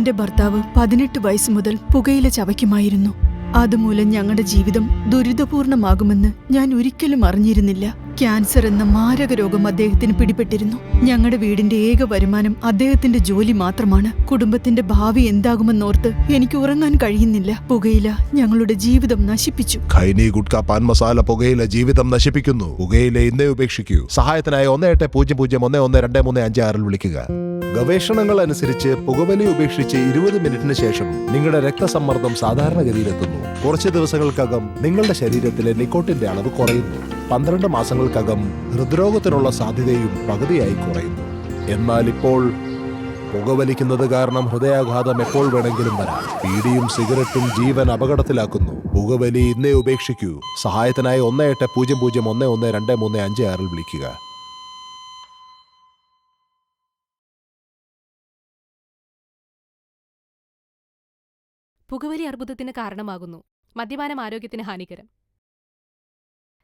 എന്റെ ഭർത്താവ് 18 വയസ്സ് മുതൽ പുകയില ചവയ്ക്കുമായിരുന്നു. അതുമൂലം ഞങ്ങളുടെ ജീവിതം ദുരിതപൂർണമാകുമെന്ന് ഞാൻ ഒരിക്കലും അറിഞ്ഞിരുന്നില്ല. ക്യാൻസർ എന്ന മാരക രോഗം അദ്ദേഹത്തിന് പിടിപെട്ടിരുന്നു. ഞങ്ങളുടെ വീടിന്റെ ഏക വരുമാനം അദ്ദേഹത്തിന്റെ ജോലി മാത്രമാണ്. കുടുംബത്തിന്റെ ഭാവി എന്താകുമെന്നോർത്ത് എനിക്ക് ഉറങ്ങാൻ കഴിയുന്നില്ല. പുകയില ഞങ്ങളുടെ ജീവിതം നശിപ്പിച്ചു. ഖൈനി, ഗുഡ്ക, പാൻ മസാല പുകയില ജീവിതം നശിപ്പിക്കുന്നു. പുകയില ഇന്നേ ഉപേക്ഷിക്കൂ. സഹായത്തിനായി 1800112356 വിളിക്കുക. ഗവേഷണങ്ങൾ അനുസരിച്ച് പുകവലി ഉപേക്ഷിച്ച് 20 മിനിറ്റിന് ശേഷം നിങ്ങളുടെ രക്തസമ്മർദ്ദം സാധാരണഗതിയിലെത്തുന്നു. കുറച്ച് ദിവസങ്ങൾക്കകം നിങ്ങളുടെ ശരീരത്തിലെ നിക്കോട്ടിന്റെ അളവ് കുറയുന്നു. 12 മാസങ്ങൾക്കകം ഹൃദ്രോഗത്തിനുള്ള സാധ്യതയും പകുതിയായി കുറയുന്നു. എന്നാൽ ഇപ്പോൾ പുകവലിക്കുന്നത് കാരണം ഹൃദയാഘാതം എപ്പോൾ വേണമെങ്കിലും വരാം. ബീഡിയും സിഗരറ്റും ജീവൻ അപകടത്തിലാക്കുന്നു. പുകവലി ഇന്നേ ഉപേക്ഷിക്കൂ. സഹായത്തിനായി 1800112356 വിളിക്കുക. പുകവലി അർബുദത്തിന് കാരണമാകുന്നു. മദ്യപാനം ആരോഗ്യത്തിന് ഹാനികരം.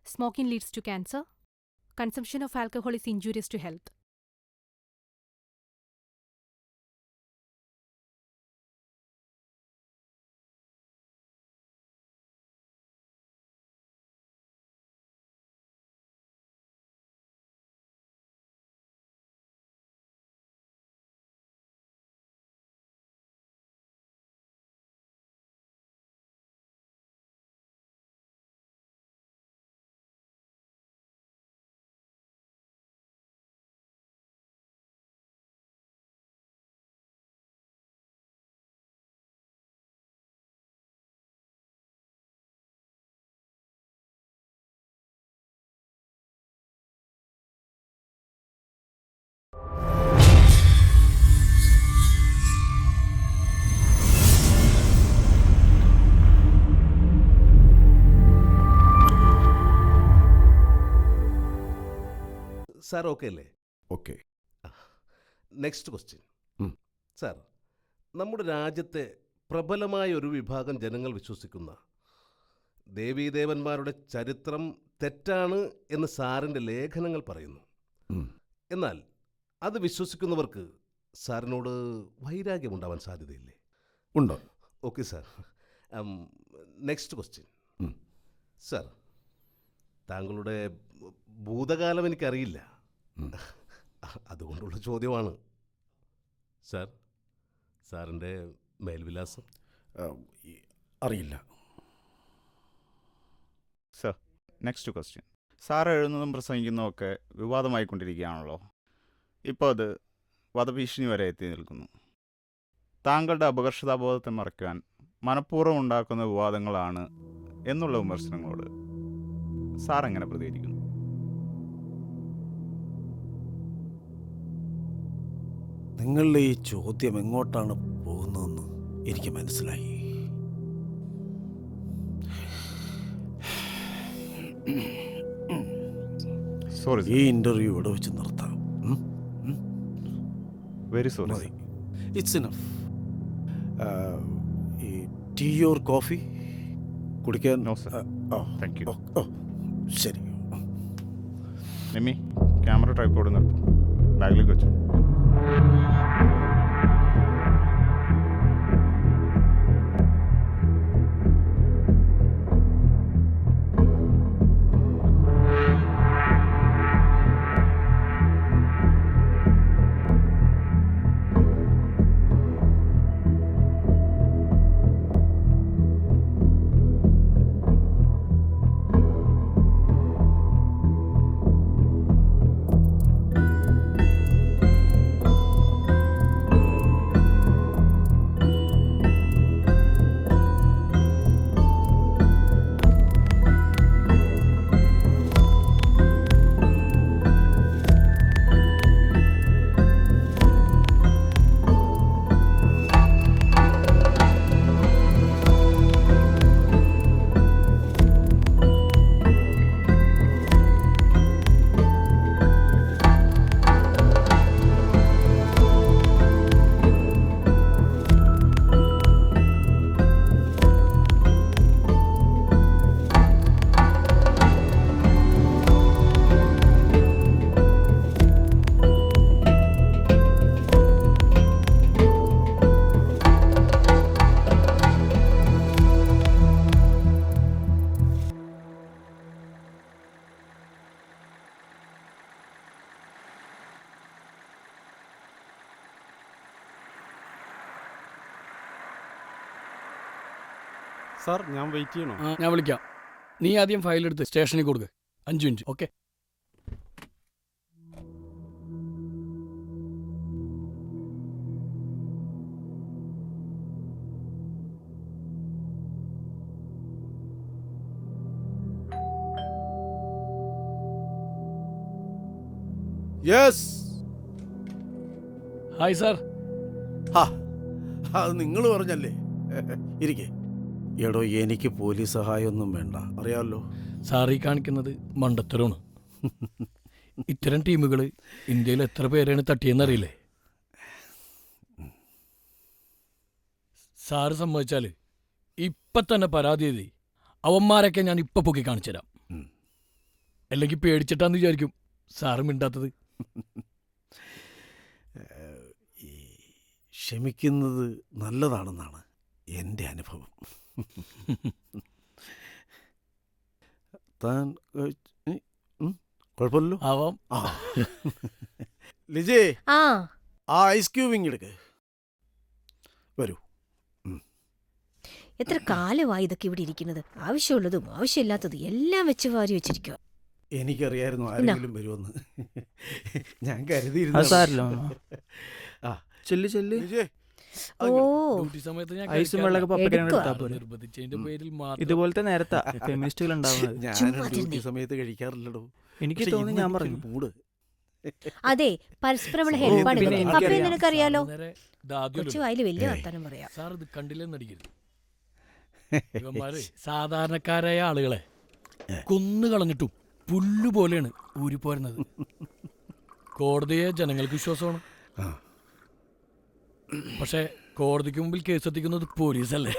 Smoking leads to cancer. Consumption of alcohol is injurious to health. Sir okay അല്ലേ? ഓക്കെ. Next question. സാർ, നമ്മുടെ രാജ്യത്തെ പ്രബലമായ ഒരു വിഭാഗം ജനങ്ങൾ വിശ്വസിക്കുന്ന ദേവീദേവന്മാരുടെ ചരിത്രം തെറ്റാണ് എന്ന് സാറിൻ്റെ ലേഖനങ്ങൾ പറയുന്നു. എന്നാൽ അത് വിശ്വസിക്കുന്നവർക്ക് സാറിനോട് വൈരാഗ്യമുണ്ടാവാൻ സാധ്യതയില്ലേ? ഉണ്ടോ? Okay sir. Next question. Sir, താങ്കളുടെ ഭൂതകാലം എനിക്കറിയില്ല, അതുകൊണ്ടുള്ള ചോദ്യമാണ്. സാർ, സാറിൻ്റെ മേൽവിലാസം അറിയില്ല. Sir, next question. സാർ എഴുതുന്നതും പ്രസംഗിക്കുന്നതുമൊക്കെ വിവാദമായിക്കൊണ്ടിരിക്കുകയാണല്ലോ. ഇപ്പോൾ അത് വധഭീഷണി വരെ എത്തി നിൽക്കുന്നു. താങ്കളുടെ അപകർഷതാബോധത്തെ മറയ്ക്കാൻ മനഃപൂർവ്വം ഉണ്ടാക്കുന്ന വിവാദങ്ങളാണ് എന്നുള്ള വിമർശനങ്ങളോട് സാർ എങ്ങനെ പ്രതികരിക്കുന്നു? നിങ്ങളുടെ ഈ ചോദ്യം എങ്ങോട്ടാണ് പോകുന്നതെന്ന് എനിക്ക് മനസ്സിലായി. സോറി, ഈ ഇന്റർവ്യൂ ഇവിടെ വെച്ച് നിർത്താം. Very sorry. It's enough. ഈ ടീ ഓർ കോഫി കുടിക്കാൻ? No sir, thank you. ശരി. നിമ്മി, ക്യാമറ ട്രൈപ്പോഡ് നിർത്തും, ബാഗിലേക്ക് വെച്ചു. സാർ ഞാൻ വെയിറ്റ് ചെയ്യണോ? ഞാൻ വിളിക്കാം. നീ ആദ്യം ഫയൽ എടുത്ത് സ്റ്റേഷനിൽ കൊടുക്ക്. 5 minute. Okay. Yes. Hi sir. ഹാ, അത് നിങ്ങൾ പറഞ്ഞല്ലേ. ഇരിക്കെ. എടോ, എനിക്ക് പോലീസ് സഹായമൊന്നും വേണ്ട, അറിയാമല്ലോ. സാർ ഈ കാണിക്കുന്നത് മണ്ടത്തരമാണ്. ഇത്തരം ടീമുകൾ ഇന്ത്യയിൽ എത്ര പേരാണ് തട്ടിയെന്നറിയില്ലേ? സാറ് സമ്മതിച്ചാൽ ഇപ്പം തന്നെ പരാതി എഴുതി അവന്മാരൊക്കെ ഞാൻ ഇപ്പം പൊക്കി കാണിച്ചു തരാം. അല്ലെങ്കിൽ പേടിച്ചിട്ടാന്ന് വിചാരിക്കും സാറ് മിണ്ടാത്തത്. ഈ ക്ഷമിക്കുന്നത് നല്ലതാണെന്നാണ് എൻ്റെ അനുഭവം. താൻ കുഴപ്പമില്ലല്ലോ. ആവാം. ആ ലിജേ, ആ ആ ഐസ് ക്യൂബിങ് എടുക്ക്. വരൂ. എത്ര കാലമായി ഇതൊക്കെ ഇവിടെ ഇരിക്കുന്നത്? ആവശ്യമുള്ളതും ആവശ്യമില്ലാത്തതും എല്ലാം വെച്ച് വാരി വെച്ചിരിക്കുക. എനിക്കറിയായിരുന്നു ആരെങ്കിലും വരുമെന്ന്. ഞാൻ അത് കരുതിയിരുന്നു. സാരമില്ല മാമ. ആ ചെല്ല് ചെല്ല്. ലിജേ, ഓ, ഡ്യൂട്ടി സമയത്ത് ഞാൻ ഐസും വെള്ളമൊക്കെ പപ്പയ്ക്കാണ് എടുക്കുക. എടുത്താൽ പോരെ. നിർബന്ധിച്ചതിന്റെ പേരിൽ മാത്രം ഇതുപോലത്തെ നേരത്താ ഫെമിനിസ്റ്റുകൾ ഉണ്ടാവുന്നത്. ഞാൻ ചുമ്മാ ഡ്യൂട്ടി തിരുന്നേ. സമയത്ത് കഴിക്കാറില്ലടോ. എനിക്ക് പക്ഷേ തോന്നി ഇന്ന് ഞാൻ എനിക്കൊരു പറഞ്ഞു. മൂഡ്. അതെ, പരസ്പരമുള്ള ഓ, ഹെൽപ്പാണ് പിന്നെ ഇതൊക്കെ. പപ്പയെ എനിക്കറിയാം. നിനക്കറിയാലോ. നേരെ ഇതാദ്യം കൊച്ചു വായിൽ വലിയ വർത്താനം പറയാം. സാർ ഇത് കണ്ടില്ലെന്നടിക്കരുത്. ഇവന്മാര് സാധാരണക്കാരായ ആളുകളെ കൊന്നു കളഞ്ഞിട്ടും പുല്ലുപോലെയാണ് ഊരിപ്പോരുന്നത്. കോടതിയെ ജനങ്ങൾക്ക് വിശ്വാസമാണ്. ആ. പക്ഷെ കോടതിക്ക് മുമ്പിൽ കേസെത്തിക്കുന്നത് പോലീസല്ലേ?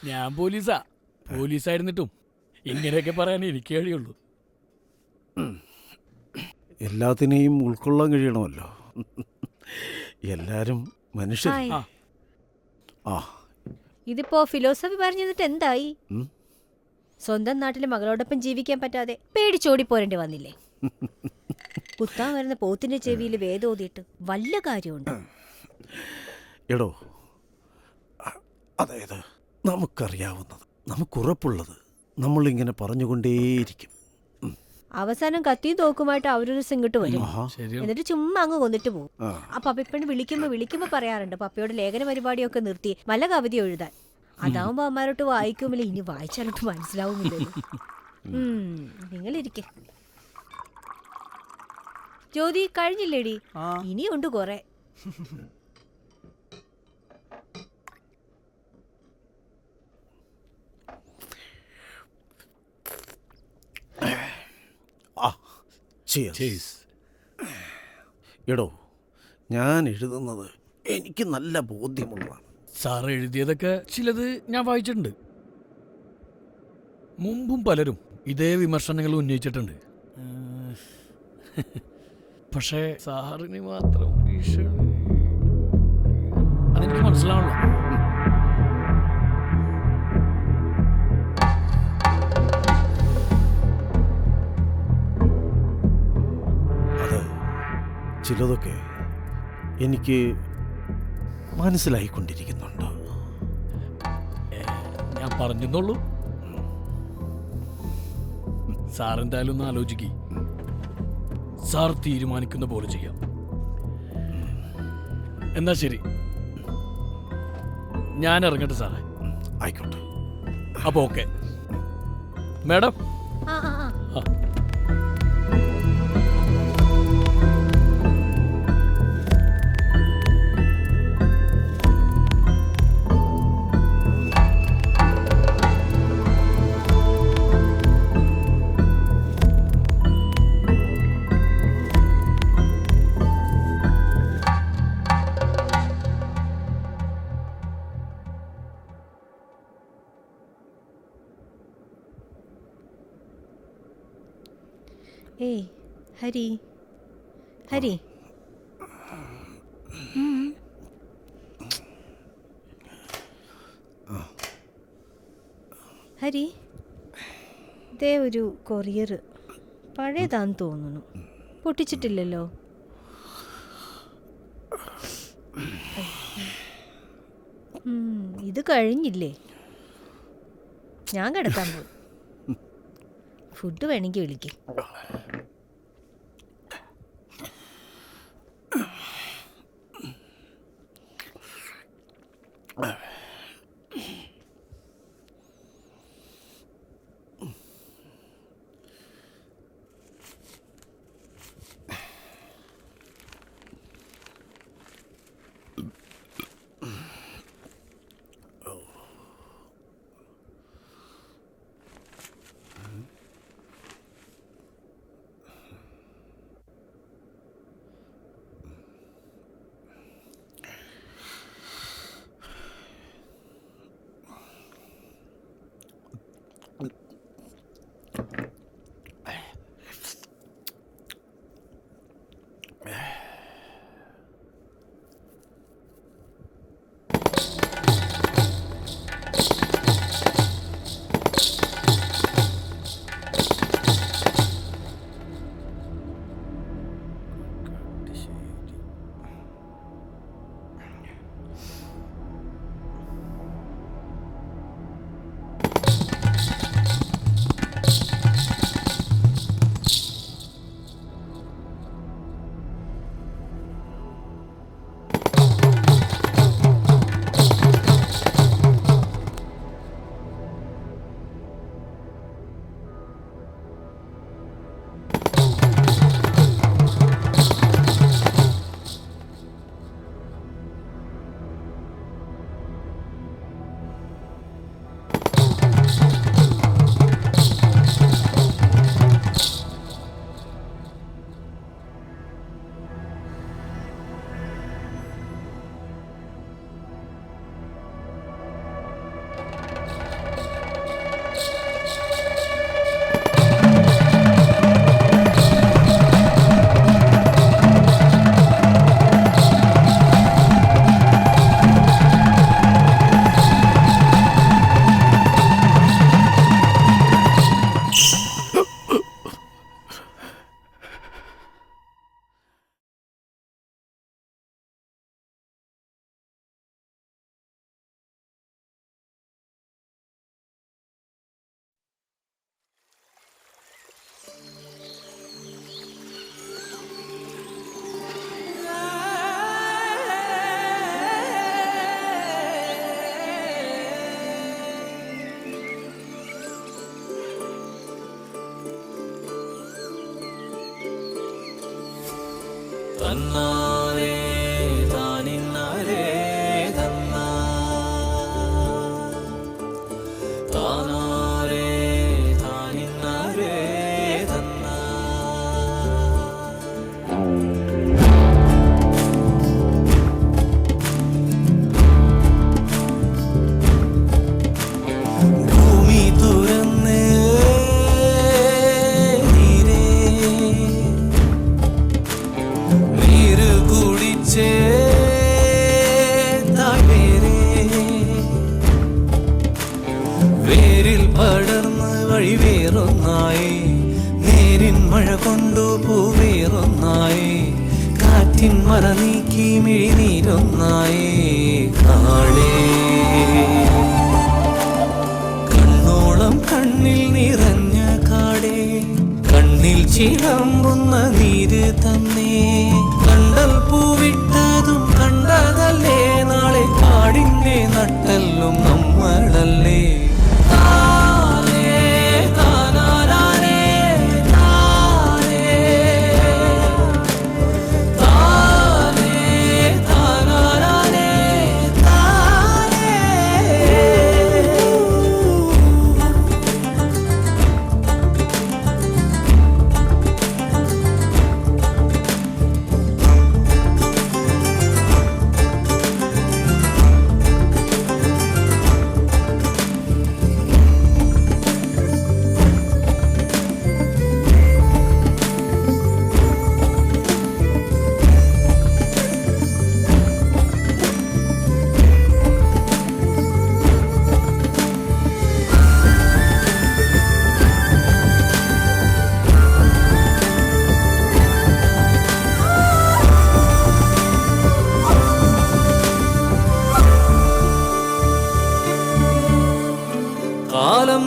ഞാൻ പോലീസാ. പോലീസായിരുന്നിട്ടും ഇങ്ങനെയൊക്കെ പറയാൻ എനിക്ക് കഴിയുള്ളൂ. എല്ലാത്തിനെയും ഉൾക്കൊള്ളാൻ കഴിയണമല്ലോ. എല്ലാരും മനുഷ്യർ. ഹായ്. ആ. ആ, ഇതിപ്പോ ഫിലോസഫി പറഞ്ഞു തന്നിട്ട് എന്തായി? ഉം. സ്വന്തം നാട്ടിലെ മകളോടൊപ്പം ജീവിക്കാൻ പറ്റാതെ പേടിച്ചോടി പോരേണ്ടി വന്നില്ലേ? കുത്താൻ വരുന്ന പോത്തിന്റെ ചെവിയിൽ വേദോതിയിട്ട് വല്ല കാര്യമുണ്ട്? എടോ, അതായത് നമുക്കറിയാവുന്നത്, നമുക്കുറപ്പുള്ളത് നമ്മളിങ്ങനെ പറഞ്ഞുകൊണ്ടേയിരിക്കും. അവസാനം കത്തിയും തോക്കുമായിട്ട് അവരൊരു സിംഗിട്ട് വരും. ആഹാ. ശരിയാണ്. എന്നിട്ട് ചുമ്മാ അങ്ങ് കൊന്നിട്ട് പോകും. ആ. ആ പപ്പിപ്പണ് വിളിക്കുമ്പോ പറയാറുണ്ട് പപ്പയോട് ലേഖന പരിപാടിയൊക്കെ നിർത്തി വല്ല കവിത എഴുതാൻ. അതാവുമ്പോ അമ്മാരോട്ട് വായിക്കുമില്ല, ഇനി വായിച്ചാലോട്ട് മനസ്സിലാവുന്നില്ലല്ലോ. നിങ്ങളിരിക്കെ. ജ്യോതി കഴിഞ്ഞില്ലേടി? ആ ഇനിയുണ്ട് കൊറേ. ആ, cheers. എടോ, ഞാൻ എഴുതുന്നത് എനിക്ക് നല്ല ബോധ്യമുള്ളതാണ്. സാർ എഴുതിയതൊക്കെ ചിലത് ഞാൻ വായിച്ചിട്ടുണ്ട്. മുമ്പും പലരും ഇതേ വിമർശനങ്ങൾ ഉന്നയിച്ചിട്ടുണ്ട്. പക്ഷേ സാറിന് മാത്രം ഭീഷണി അതെനിക്ക് മനസ്സിലാവണം. അത് ചിലതൊക്കെ എനിക്ക് മനസ്സിലായിക്കൊണ്ടിരിക്കുന്നുണ്ട്. ഞാൻ പറഞ്ഞെന്നുള്ളൂ. സാർ എന്തായാലും ഒന്ന് ആലോചിക്ക്. സാർ തീരുമാനിക്കുന്ന പോലെ ചെയ്യാം. എന്നാ ശരി, ഞാൻ ഇറങ്ങട്ടെ സാറേ. ആയിക്കോട്ടെ. അപ്പൊ ഓക്കെ മാഡം. ആ ആ ആ. ഏയ് ഹരി, ഹരി. ഹരി, ദേ ഒരു കൊറിയർ. പഴയതാന്ന് തോന്നുന്നു. പൊട്ടിച്ചിട്ടില്ലല്ലോ? ഇത് കഴിഞ്ഞില്ലേ? ഞാൻ കിടക്കാൻ പോകും. ഫുഡ് വേണമെങ്കിൽ വിളിക്കും.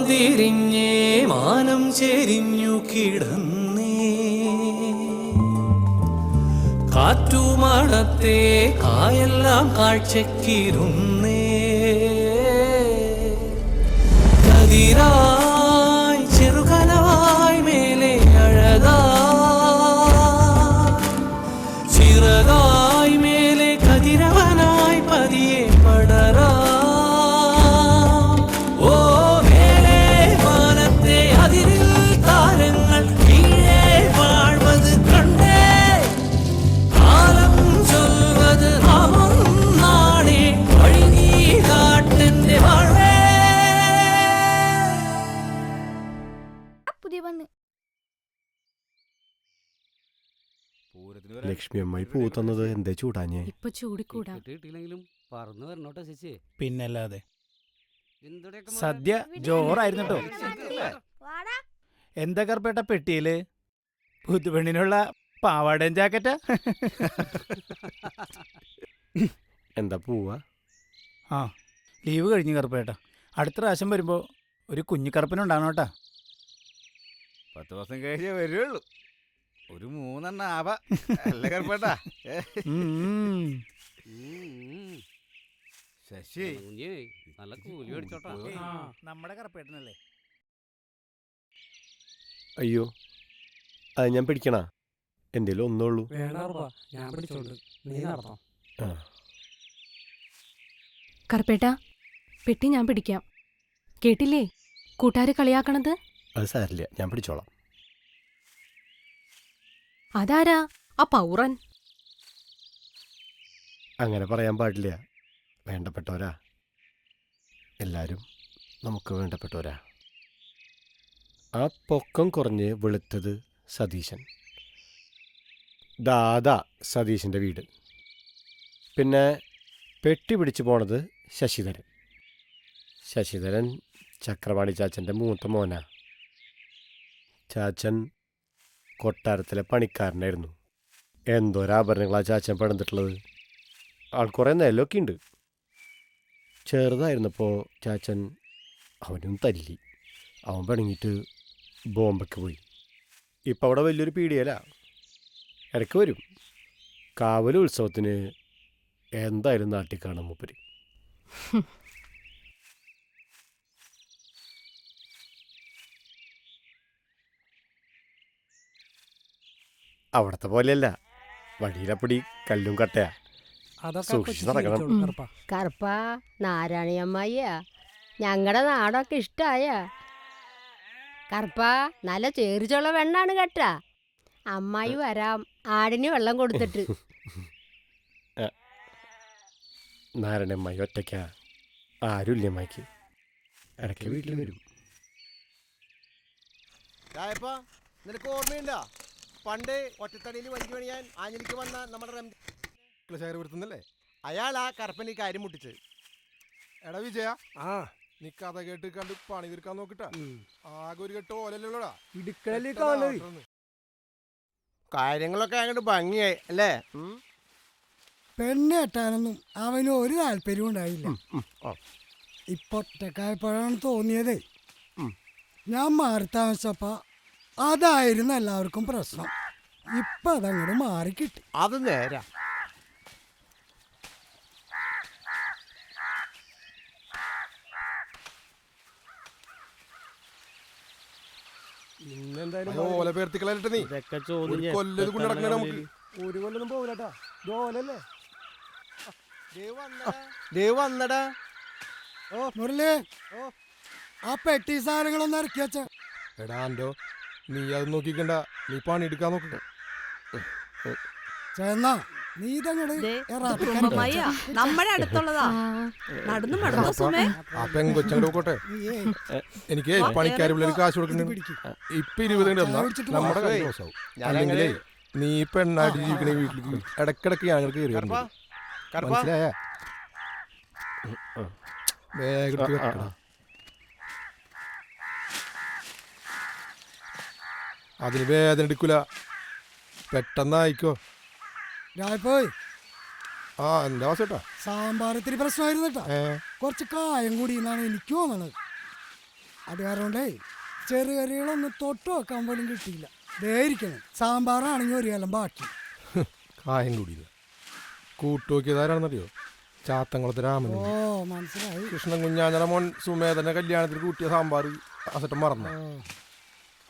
തിരിഞ്ഞേ മാനം ചെരിഞ്ഞു കിടന്നേ കാറ്റുമണത്തെ കായെല്ലാം കാഴ്ചക്കിരുന്നേ കതിരായി ചെറുകനവായി മേലെ അഴകാ ചിറകായി മേലെ കതിരവനായി പതിയെ പടരാ ഓ മേലെ വാനത്തെ അതിരിൽ താരങ്ങൾ കീഴേ വാഴ്வது കണ്ടേ കാലം ചൊല്வது നാമൊന്നാണേ വഴി നീ കാട്ടെന്റെ വാഴേ ലക്ഷ്മി അമ്മായി പൂ തന്നത് എന്തേ ചൂടാഞ്ഞേ? ഇപ്പൊ ചൂടിക്കൂടാ. പിന്നല്ലാതെ സദ്യ ജോറായിരുന്നു കേട്ടോ. എന്താ കറുപ്പേട്ട പെട്ടിയില്? പുതുപെണ്ണിനുള്ള പാവാടയും ജാക്കറ്റാ? എന്താ പൂവാ? ആ ലീവ് കഴിഞ്ഞു കറുപ്പേട്ട. അടുത്ത പ്രാവശ്യം വരുമ്പോ ഒരു കുഞ്ഞു കറുപ്പിനുണ്ടാകണം കേട്ടാ. 10 ദിവസം കഴിഞ്ഞേ വരുള്ളൂ. ഒരു 3 ആവാ അല്ലേ കറുപ്പേട്ടാ? ശശി നല്ല കൂലി മേടിച്ചോട്ടാ. നമ്മുടെ കറുപ്പേട്ടനല്ലേ? അയ്യോ അത് ഞാൻ പിടിക്കണ? എന്തേലും ഒന്നുള്ളൂ. ഞാൻ പിടിച്ചോണ്ട് നീ നടന്നോ. കറുപ്പേട്ടാ, പെട്ടി ഞാൻ പിടിക്കാം. കേട്ടില്ലേ കൂട്ടുകാര് കളിയാക്കണത്? അത് സാരില്ല, ഞാൻ പിടിച്ചോളാം. അതാരാ ആ പൗറൻ? അങ്ങനെ പറയാൻ പാടില്ല. വേണ്ടപ്പെട്ടവരാ എല്ലാവരും, നമുക്ക് വേണ്ടപ്പെട്ടവരാ. ആ പൊക്കം കുറഞ്ഞ് വെളുത്തത് സതീശൻ. ദാദാ സതീശൻ്റെ വീട്. പിന്നെ പെട്ടി പിടിച്ചു പോണത് ശശിധരൻ. ശശിധരൻ ചക്രവാണി ചാച്ചൻ്റെ മൂത്ത മോനാ. ചാച്ചൻ കൊട്ടാരത്തിലെ പണിക്കാരനായിരുന്നു. എന്തോരാഭരണങ്ങളാ ചാച്ചൻ പണിതിട്ടുള്ളത്. ആൾ കുറേ നിലമൊക്കെ ഉണ്ട്. ചെറുതായിരുന്നപ്പോൾ ചാച്ചൻ അവനും തല്ലി. അവൻ പിണങ്ങിയിട്ട് ബോംബെക്ക് പോയി. ഇപ്പം അവിടെ വലിയൊരു പീടികയില. ഇടയ്ക്ക് വരും. കാവൽ ഉത്സവത്തിന് എന്തായാലും നാട്ടിൽ കാണാൻ മൂപ്പര്. അവിടത്തെ പോലെയല്ല, വഴിയിലപ്പടി കല്ലും കട്ടയാ. സൂക്ഷിച്ച് നടക്കണം. കറുപ്പ നാരായണിയമ്മയ്യാ, ഞങ്ങളുടെ നാടൊക്കെ ഇഷ്ടായ കറുപ്പ. നല്ല ചേറിച്ചുള്ള വെണ്ണാണ് കേട്ടാ. അമ്മായി വരാം ആടിന് വെള്ളം കൊടുത്തിട്ട്. നാരായണമ്മായി ഒറ്റയ്ക്കാ, ആരുമില്ല അമ്മായിക്ക്. ഇടയ്ക്ക് വീട്ടിൽ വരും. നിനക്ക് ഓർമ്മയില്ല പണ്ട് ഒറ്റത്തടിയിൽ വഞ്ചി പണിയാൻ ആഞ്ഞിലിക്ക് വന്ന നമ്മുടെ ശേഖരപുരത്തുനിന്നല്ലേ? അയാൾ ആ കറുപ്പൻ ഈ കാര്യം മുട്ടിച്ച്. എടാ വിജയ, നീ കഥ കേട്ട് കണ്ട് പണി തീർക്കാൻ നോക്കിട്ടാ. ആകെ ഒരു കെട്ട് ഓലല്ലോടാ കാര്യങ്ങളൊക്കെ അങ്ങോട്ട് ഭംഗിയായി അല്ലേ? പെണ്ണ് കെട്ടാനൊന്നും അവന് ഒരു താല്പര്യവും ഉണ്ടായില്ല. ഇപ്പൊ ഒറ്റക്കായപ്പോഴാണ് തോന്നിയതേ. ഞാൻ മാറി താമസിച്ചപ്പോ അതായിരുന്നു എല്ലാവർക്കും പ്രശ്നം. ഇപ്പൊ അതങ്ങോട്ട് മാറിക്കിട്ടി. അത് നേരാ. ഓല പേർത്തിക്കളായിട്ട് നീ കൊല്ലത് കൊണ്ട് നടക്കണ നമുക്ക്. ഒരു കൊല്ലൊന്നും പോകില്ലട്ടാ, ജോലല്ലേ. വന്നടാ. ഓ മുരളി, ആ പെട്ടി സാധനങ്ങളൊന്നും ഇറക്കി വെച്ച. എടാ ആൻഡോ, നീ അത് നോക്കിക്കണ്ട, നീ പണി എടുക്കാൻ നോക്കട്ടെ. ചേന്നാ നീ നമ്മുടെ അടുത്തുള്ളതാ. നടന്നു മടങ്ങോ സുമേ. ആ പെങ്കൊച്ചങ്ങട് പോട്ടെ. എനിക്ക് പണിക്കാർ പിള്ളേർ കാശ് കൊടുക്കുന്നുണ്ട്. ഇപ്പൊ 20 തന്നാ നമ്മുടെ കാര്യം മോശമാവും. അല്ലെങ്കിലേ നീ പെണ്ണായിട്ട് ജീവിക്കണ വീട്ടിലേക്ക് ഇടക്കിടക്ക് ഞങ്ങൾ കയറി വരണം. മനസ്സിലായ? വേഗം വെക്കടാ. അതിന് വേദന എടുക്കൂല, പെട്ടെന്നായിക്കോ. പോയി ആ എന്താ ചേട്ടാ? സാമ്പാർ ഇത്തിരി പ്രശ്നമായിരുന്നു കേട്ടാ. കുറച്ച് കായം കൂടി എന്നാണ് എനിക്ക് തോന്നണത്. അത് കാരണേ ചെറുകറികളൊന്നും തൊട്ട് വെക്കാൻ പോലും കിട്ടിയില്ല. ഇരിക്കണം സാമ്പാറാണെങ്കിൽ ഒരു കാലം ബാക്കി. കായം കൂടിയില്ല. കൂട്ടുനോക്കിയതാരാണെന്നറിയോ? ചാത്തങ്കുളത്ത് രാമൻ. ഓ മനസ്സിലായി. കൃഷ്ണൻ കുഞ്ഞാഞ്ഞറ മോൻ സുമേധന്റെ കല്യാണത്തിന് കൂട്ടിയ സാമ്പാർ അസറ്റം മറന്നു.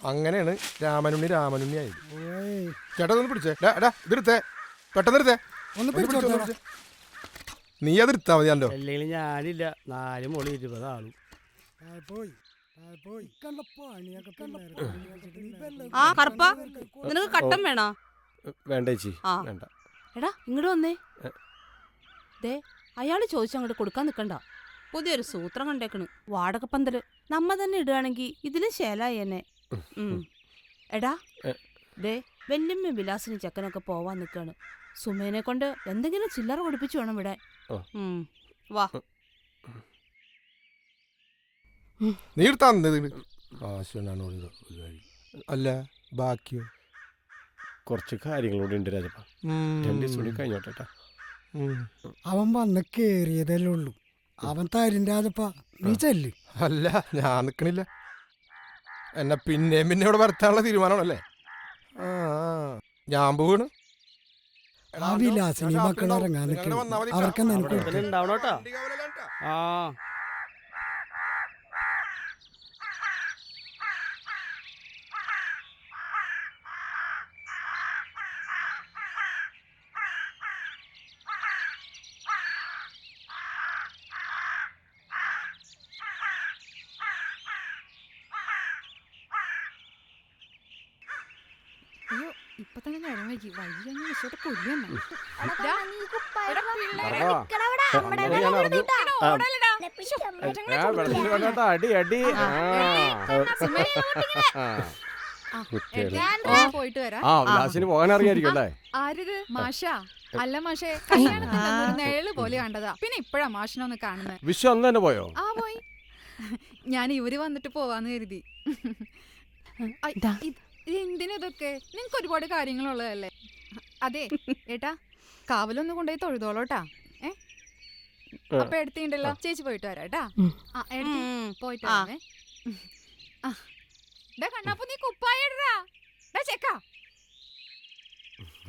അങ്ങനെയാണ് രാമനുണ്ണി ആയത്. ചേട്ടാ ഒന്ന് പിടിച്ചേ. ഇതെടുത്തേ, പെട്ടെന്ന് എടുത്തേ. നീ അതെടുത്താ മതി. അല്ലോ അല്ലെങ്കിൽ ഞാനില്ല. 4 മോളി 20 ആളും. ആ കറുപ്പ, നിനക്ക് കട്ടൻ വേണോ? വേണ്ട ചേച്ചി, വേണ്ട. എടാ ഇങ്ങോട്ട് വന്നേ. ദേ അയാള് ചോദിച്ചങ്ങോട്ട് കൊടുക്കാൻ നിൽക്കണ്ട. പുതിയൊരു സൂത്രം കണ്ടേക്കണ്. വാടക പന്തല് നമ്മ തന്നെ ഇടുകയാണെങ്കിൽ ഇതിലും ശേലായി എന്നെ. എടാ ദേ വല്യമ്മ വിലാസിന് ചെക്കനൊക്കെ പോവാൻ നിൽക്കാണ്. സുമേനെ കൊണ്ട് എന്തെങ്കിലും ചില്ലറ കൊടുപ്പിച്ചു വേണം ഇവിടെ. വാ. നീ എടുത്താ അല്ല ബാക്കിയോ? കുറച്ച് കാര്യങ്ങളോട് ഉണ്ട് രാജപ്പ. 2 ദിവസം കഴിഞ്ഞോട്ടെ. അവൻ വന്ന് കേറിയതല്ലേ ഉള്ളൂ. അവൻ തരും രാജപ്പ, നീ ചെല്ല്. അല്ല ഞാൻ നിക്കണില്ല. എന്നെ പിന്നെയും പിന്നെ ഇവിടെ വരുത്താനുള്ള തീരുമാനമാണല്ലേ? ഞാൻ പോവാണ്. ആ വിലാസിനി മക്കൾ ഇറങ്ങാൻ നിൽക്കണം. അവർക്ക് ഉണ്ടാവണോട്ടാ. ആ അയ്യോ ഇപ്പൊ തന്നെ നേരം വൈകി. വൈകി വിഷയത്തെ കൊല്ലുന്നു. അടി അടി പോയിട്ട് വരാം. വിലാസിന് പോകാൻ അറിയായിരിക്കും അല്ലേ? ആരത്? മാഷാ? അല്ല മാഷേ, നിഴല് പോലെ കണ്ടതാ. പിന്നെ ഇപ്പഴാ മാഷിനൊന്ന് കാണുന്നത്. വിശ്വം അന്ന് തന്നെ പോയോ? ആ പോയി. ഞാൻ ഇവര് വന്നിട്ട് പോവാന്ന് കരുതി. എന്തിനതൊക്കെ? നിങ്ങക്ക് ഒരുപാട് കാര്യങ്ങളുള്ളതല്ലേ. അതെ ഏട്ടാ, കാവലൊന്ന് കൊണ്ടുപോയി തൊഴുതോളോട്ടാ. അപ്പൊ എടുത്തിണ്ടല്ലോ. ചേച്ചി പോയിട്ട് വരാട്ടാ. പോയിട്ട് വരാമേ. കണ്ണാപ്പ നീ കുപ്പായിടാ ചെക്കാ.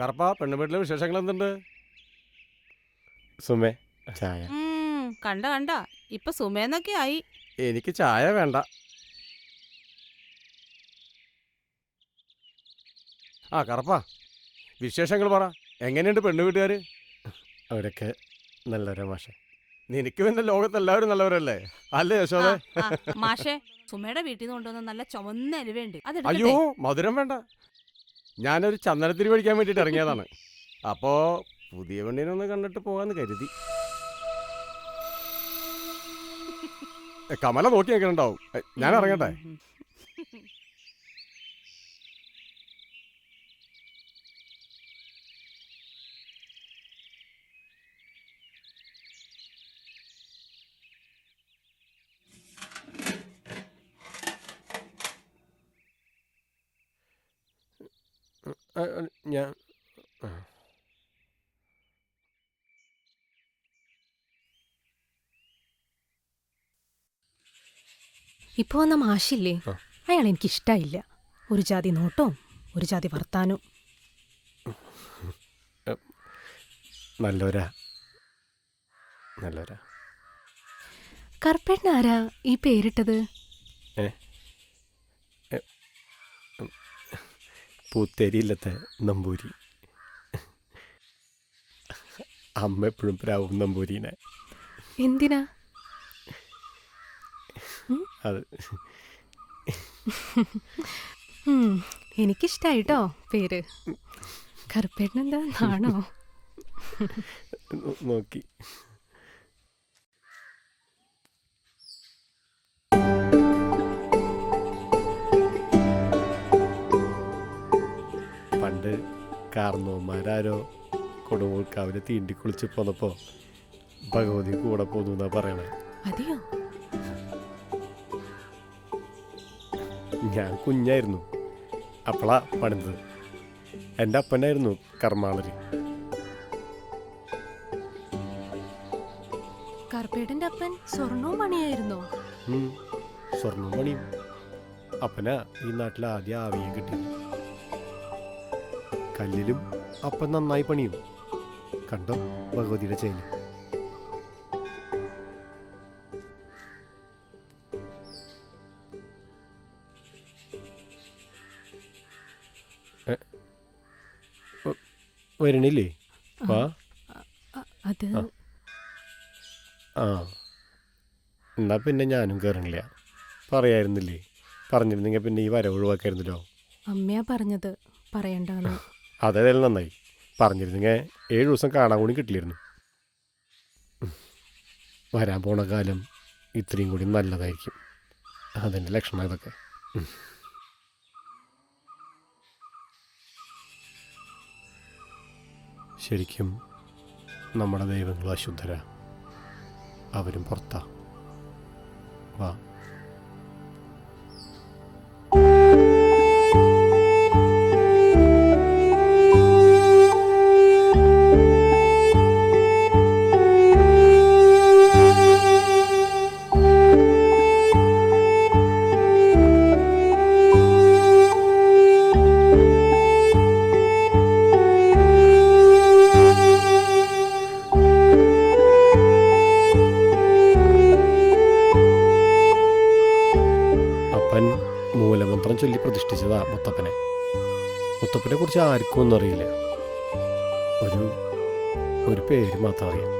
കറപ്പാ, പെണ്ണുവീട്ടിലെ വിശേഷങ്ങൾ എന്തുണ്ട്? സുമേ ചായ. കണ്ട ഇപ്പൊ സുമേന്നൊക്കെ ആയി. എനിക്ക് ചായ വേണ്ട. ആ കറപ്പാ, വിശേഷങ്ങൾ പറ. എങ്ങനെയുണ്ട് പെണ്ണു വീട്ടുകാർ? അവരൊക്കെ നല്ലവരാ മാഷെ. നിനക്ക് പിന്നെ ലോകത്തെല്ലാവരും നല്ലവരല്ലേ അല്ലേ യശോദേ? മാഷെ, സുമയുടെ വീട്ടിൽ നിന്ന് കൊണ്ടുവന്ന നല്ല ചുവന്ന അലുവയുണ്ട്. അയ്യോ മധുരം വേണ്ട. ഞാനൊരു ചന്ദനത്തിരി പഠിക്കാൻ വേണ്ടിയിട്ട് ഇറങ്ങിയതാണ്. അപ്പോ പുതിയ പെണ്ണിനൊന്ന് കണ്ടിട്ട് പോകാന്ന് കരുതി. കമല നോക്കി നിൽക്കണുണ്ടാവും. ഞാൻ ഇറങ്ങട്ടെ. ഞാൻ ഇപ്പൊ വന്ന മാഷില്ലേ, അയാൾ എനിക്കിഷ്ടായില്ല. ഒരു ജാതി നോട്ടവും ഒരു ജാതി വർത്താനവും. നല്ലവരാ. കറുപ്പേട്ടനാരാ ഈ പേരിട്ടത്? പൂത്തേരിയില്ലത്തെ നമ്പൂരി. അമ്മ എപ്പോഴും പ്രാവും നമ്പൂരിനെ. എന്തിനാ? അത് എനിക്കിഷ്ടായിട്ടോ പേര്. കറുപ്പേട്ടനെന്താ നാണോ? നോക്കി. പണ്ട് കാർന്നോന്മാരാരോ കൊടുങ്ങൂർക്കാവിലെ തീണ്ടി കുളിച്ച് പോന്നപ്പോ ഭഗവതി കൂടെ പോന്നു എന്നാ പറയണേ. അതെയോ? ഞാൻ കുഞ്ഞായിരുന്നു അപ്പളാ പണിതത്. എൻ്റെ അപ്പനായിരുന്നു കർമാളര്. കറുപ്പേട്ടന്റെ അപ്പൻ സ്വർണവും പണിയായിരുന്നോ? സ്വർണ്ണവും പണിയും. അപ്പനാ ഈ നാട്ടിൽ ആദ്യം ആവിയും കിട്ടിയത്. കല്ലിലും അപ്പൻ നന്നായി പണിയും. കണ്ടോ ഭഗവതിയുടെ ചെയിൻ. വരണില്ലേ? വാ. അത് ആ എന്നാ പിന്നെ ഞാനും കയറണില്ല. പറയായിരുന്നില്ലേ? പറഞ്ഞിരുന്നെങ്കിൽ പിന്നെ ഈ വരവ് ഒഴിവാക്കായിരുന്നല്ലോ. അമ്മയാ പറഞ്ഞത് പറയണ്ടെന്ന്. അതേതായാലും നന്നായി. പറഞ്ഞിരുന്നെങ്കിൽ 7 ദിവസം കാണാൻ കൂടി കിട്ടില്ലായിരുന്നു. വരാൻ പോണ കാലം ഇത്രയും കൂടി നല്ലതായിരിക്കും. അതിൻ്റെ ലക്ഷണം ഇതൊക്കെ. ശരിക്കും നമ്മുടെ ദൈവങ്ങളും അശുദ്ധരാ. അവരും പുറത്താ. വാ. മൂലമന്ത്രം ചൊല്ലി പ്രതിഷ്ഠിച്ചതാ മുത്തപ്പനെ. മുത്തപ്പനെ കുറിച്ച് ആർക്കും ഒന്നും അറിയില്ല. ഒരു പേര് മാത്രം അറിയാം.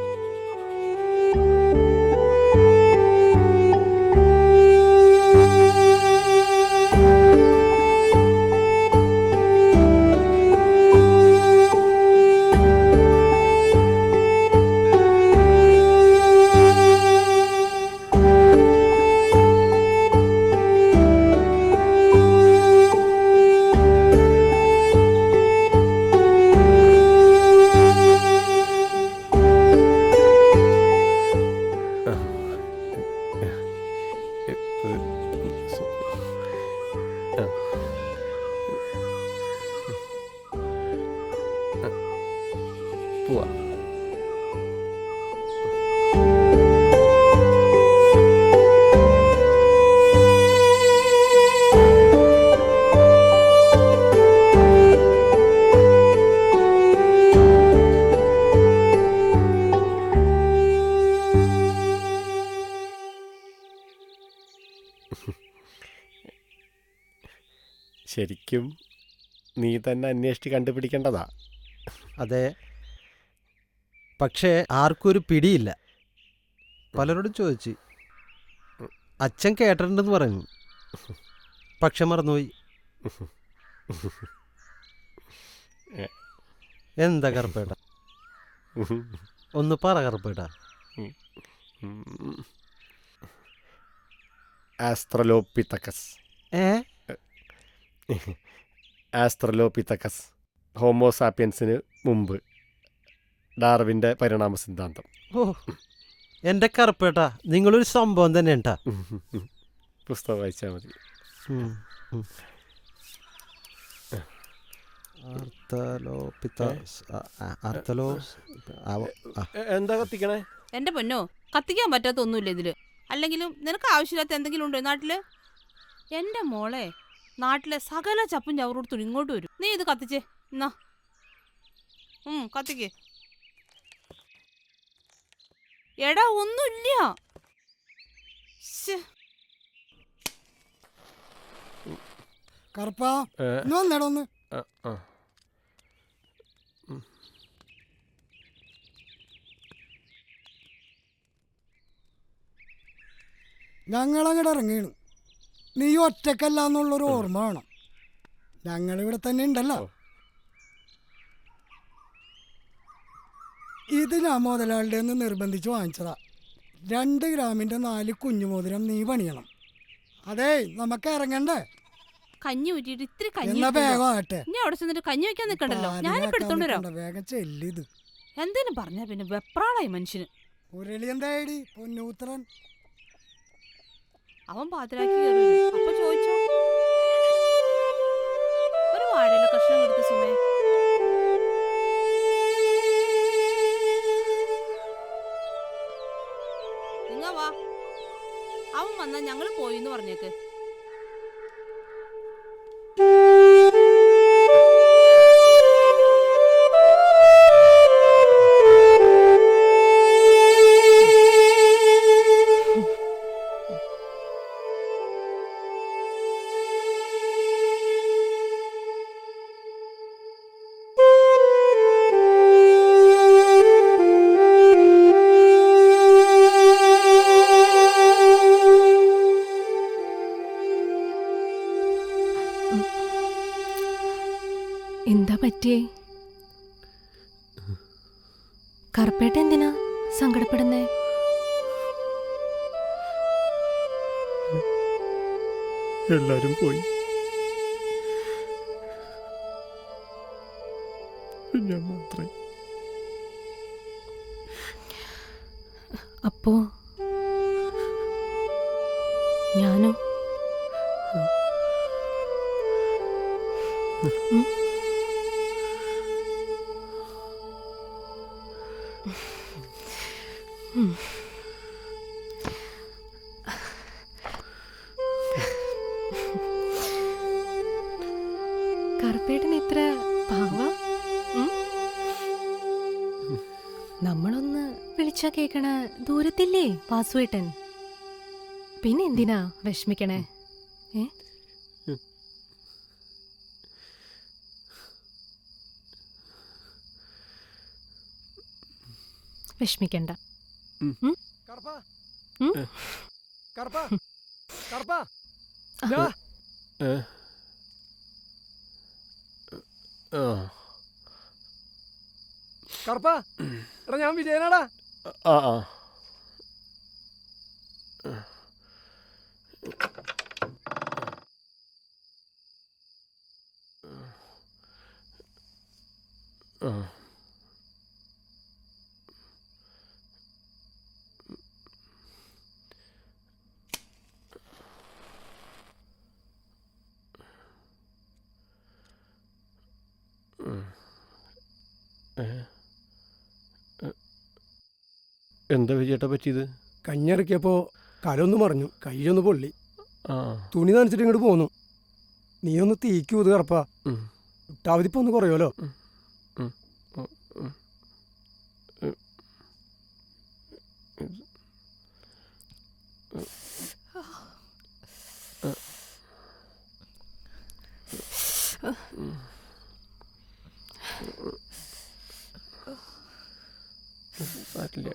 പോവാ. ശരിക്കും നീ തന്നെ അന്വേഷിച്ച് കണ്ടുപിടിക്കേണ്ടതാ. അതെ, പക്ഷേ ആർക്കും ഒരു പിടിയില്ല. പലരോടും ചോദിച്ചു. അച്ഛൻ കേട്ടിട്ടുണ്ടെന്ന് പറഞ്ഞു, പക്ഷെ മറന്നുപോയി. എന്താ കറുപ്പേട്ട? ഒന്ന് പറ കറുപ്പേട്ട. ആസ്ട്രലോപിതക്കസ്. ആസ്ട്രലോപിതക്കസ് ഹോമോസാപ്പിയൻസിന് മുമ്പ്. ഡാർവിൻ്റെ പരിണാമ സിദ്ധാന്തം. ഓ എൻ്റെ കറുപ്പേട്ട, നിങ്ങളൊരു സംഭവം തന്നെ ഉണ്ടാ. പുസ്തകം വായിച്ചാൽ മതി. എന്താ കത്തിക്കണേ? എന്റെ പൊന്നോ, കത്തിക്കാൻ പറ്റാത്ത ഒന്നുമില്ല ഇതില്. അല്ലെങ്കിലും നിനക്ക് ആവശ്യമില്ലാത്ത എന്തെങ്കിലും ഉണ്ടോ നാട്ടില്? എന്റെ മോളെ, നാട്ടിലെ സകല ചപ്പും ചവറോടത്തും ഇങ്ങോട്ട് വരും. നീ ഇത് കത്തിച്ചേ. എന്നാ കത്തിക്കേ. എടാ ഒന്നുമില്ല. കറുപ്പാ ഒന്ന് ഞങ്ങളങ്ങോട്ട് ഇറങ്ങിയാണ്. നീ ഒറ്റക്കല്ല എന്നുള്ളൊരു ഓർമ്മ വേണം. ഞങ്ങളിവിടെ തന്നെ ഉണ്ടല്ലോ. ഇത് ഞാൻ മുതലാളിയുടെ നിന്ന് നിർബന്ധിച്ച് വാങ്ങിച്ചതാ. 2 ഗ്രാമിൻ്റെ 4 കുഞ്ഞുമോതിരം നീ പണിയണം. അതേ, നമുക്ക് ഇറങ്ങണ്ടേ? കഞ്ഞി ഊറ്റിട്ട് ഇത്തിരി കഞ്ഞി എന്നാ വേഗം ആകട്ടെ. ഞാൻ അവിടെ ചെന്നിട്ട് കഞ്ഞി വെക്കാൻ നിൽക്കണ്ടല്ലോ. ഞാനിപ്പോ എടുത്തോണ്ട് വരാം. വേഗം ചെല്ലിത്. എന്തേലും പറഞ്ഞാ പിന്നെ വെപ്രാളായി മനുഷ്യന്. ഉരുളി എന്തായി പൊന്നൂത്രൻ? അവൻ പാതിരാക്കി കയറി വരും. അപ്പൊ ചോദിച്ചോ. ഒരു വാഴയില കഷ്ണം എടുത്ത് സുമേ. നിങ്ങ വാ. അവൻ വന്നാ ഞങ്ങൾ പോയിന്ന് പറഞ്ഞേക്ക്. എന്താ പറ്റിയേ? കറുപ്പേട്ട എന്തിനാ സങ്കടപ്പെടുന്നേ? എല്ലാരും പോയി, ഞാൻ മാത്രമേ. അപ്പോ ഞാനോ? കറുപ്പേട്ടൻ ഇത്ര പാവ? നമ്മളൊന്ന് വിളിച്ചാ കേക്കണ ദൂരത്തില്ലേ വാസുവേട്ടൻ? പിന്നെ എന്തിനാ വിഷമിക്കണേ? വിഷമിക്കണ്ട. കറുപ്പാ, കറുപ്പാ, കറുപ്പാ. ആ കറുപ്പാ, എടാ ഞാൻ വിജയനാടാ. ആ ആ ആ എന്താ വിജയേട്ടാ പറ്റിയത്? കഞ്ഞിറക്കിയപ്പോ കലൊന്ന് മറിഞ്ഞു, കൈയൊന്ന് പൊള്ളി. ആ തുണി നനച്ചിട്ട് ഇങ്ങോട്ട് പോന്നു. നീ ഒന്ന് തീക്ക് ഊത് കറപ്പാ, ഒട്ടാവതിപ്പോ ഒന്ന് കുറയുമല്ലോ. സാരില്ല.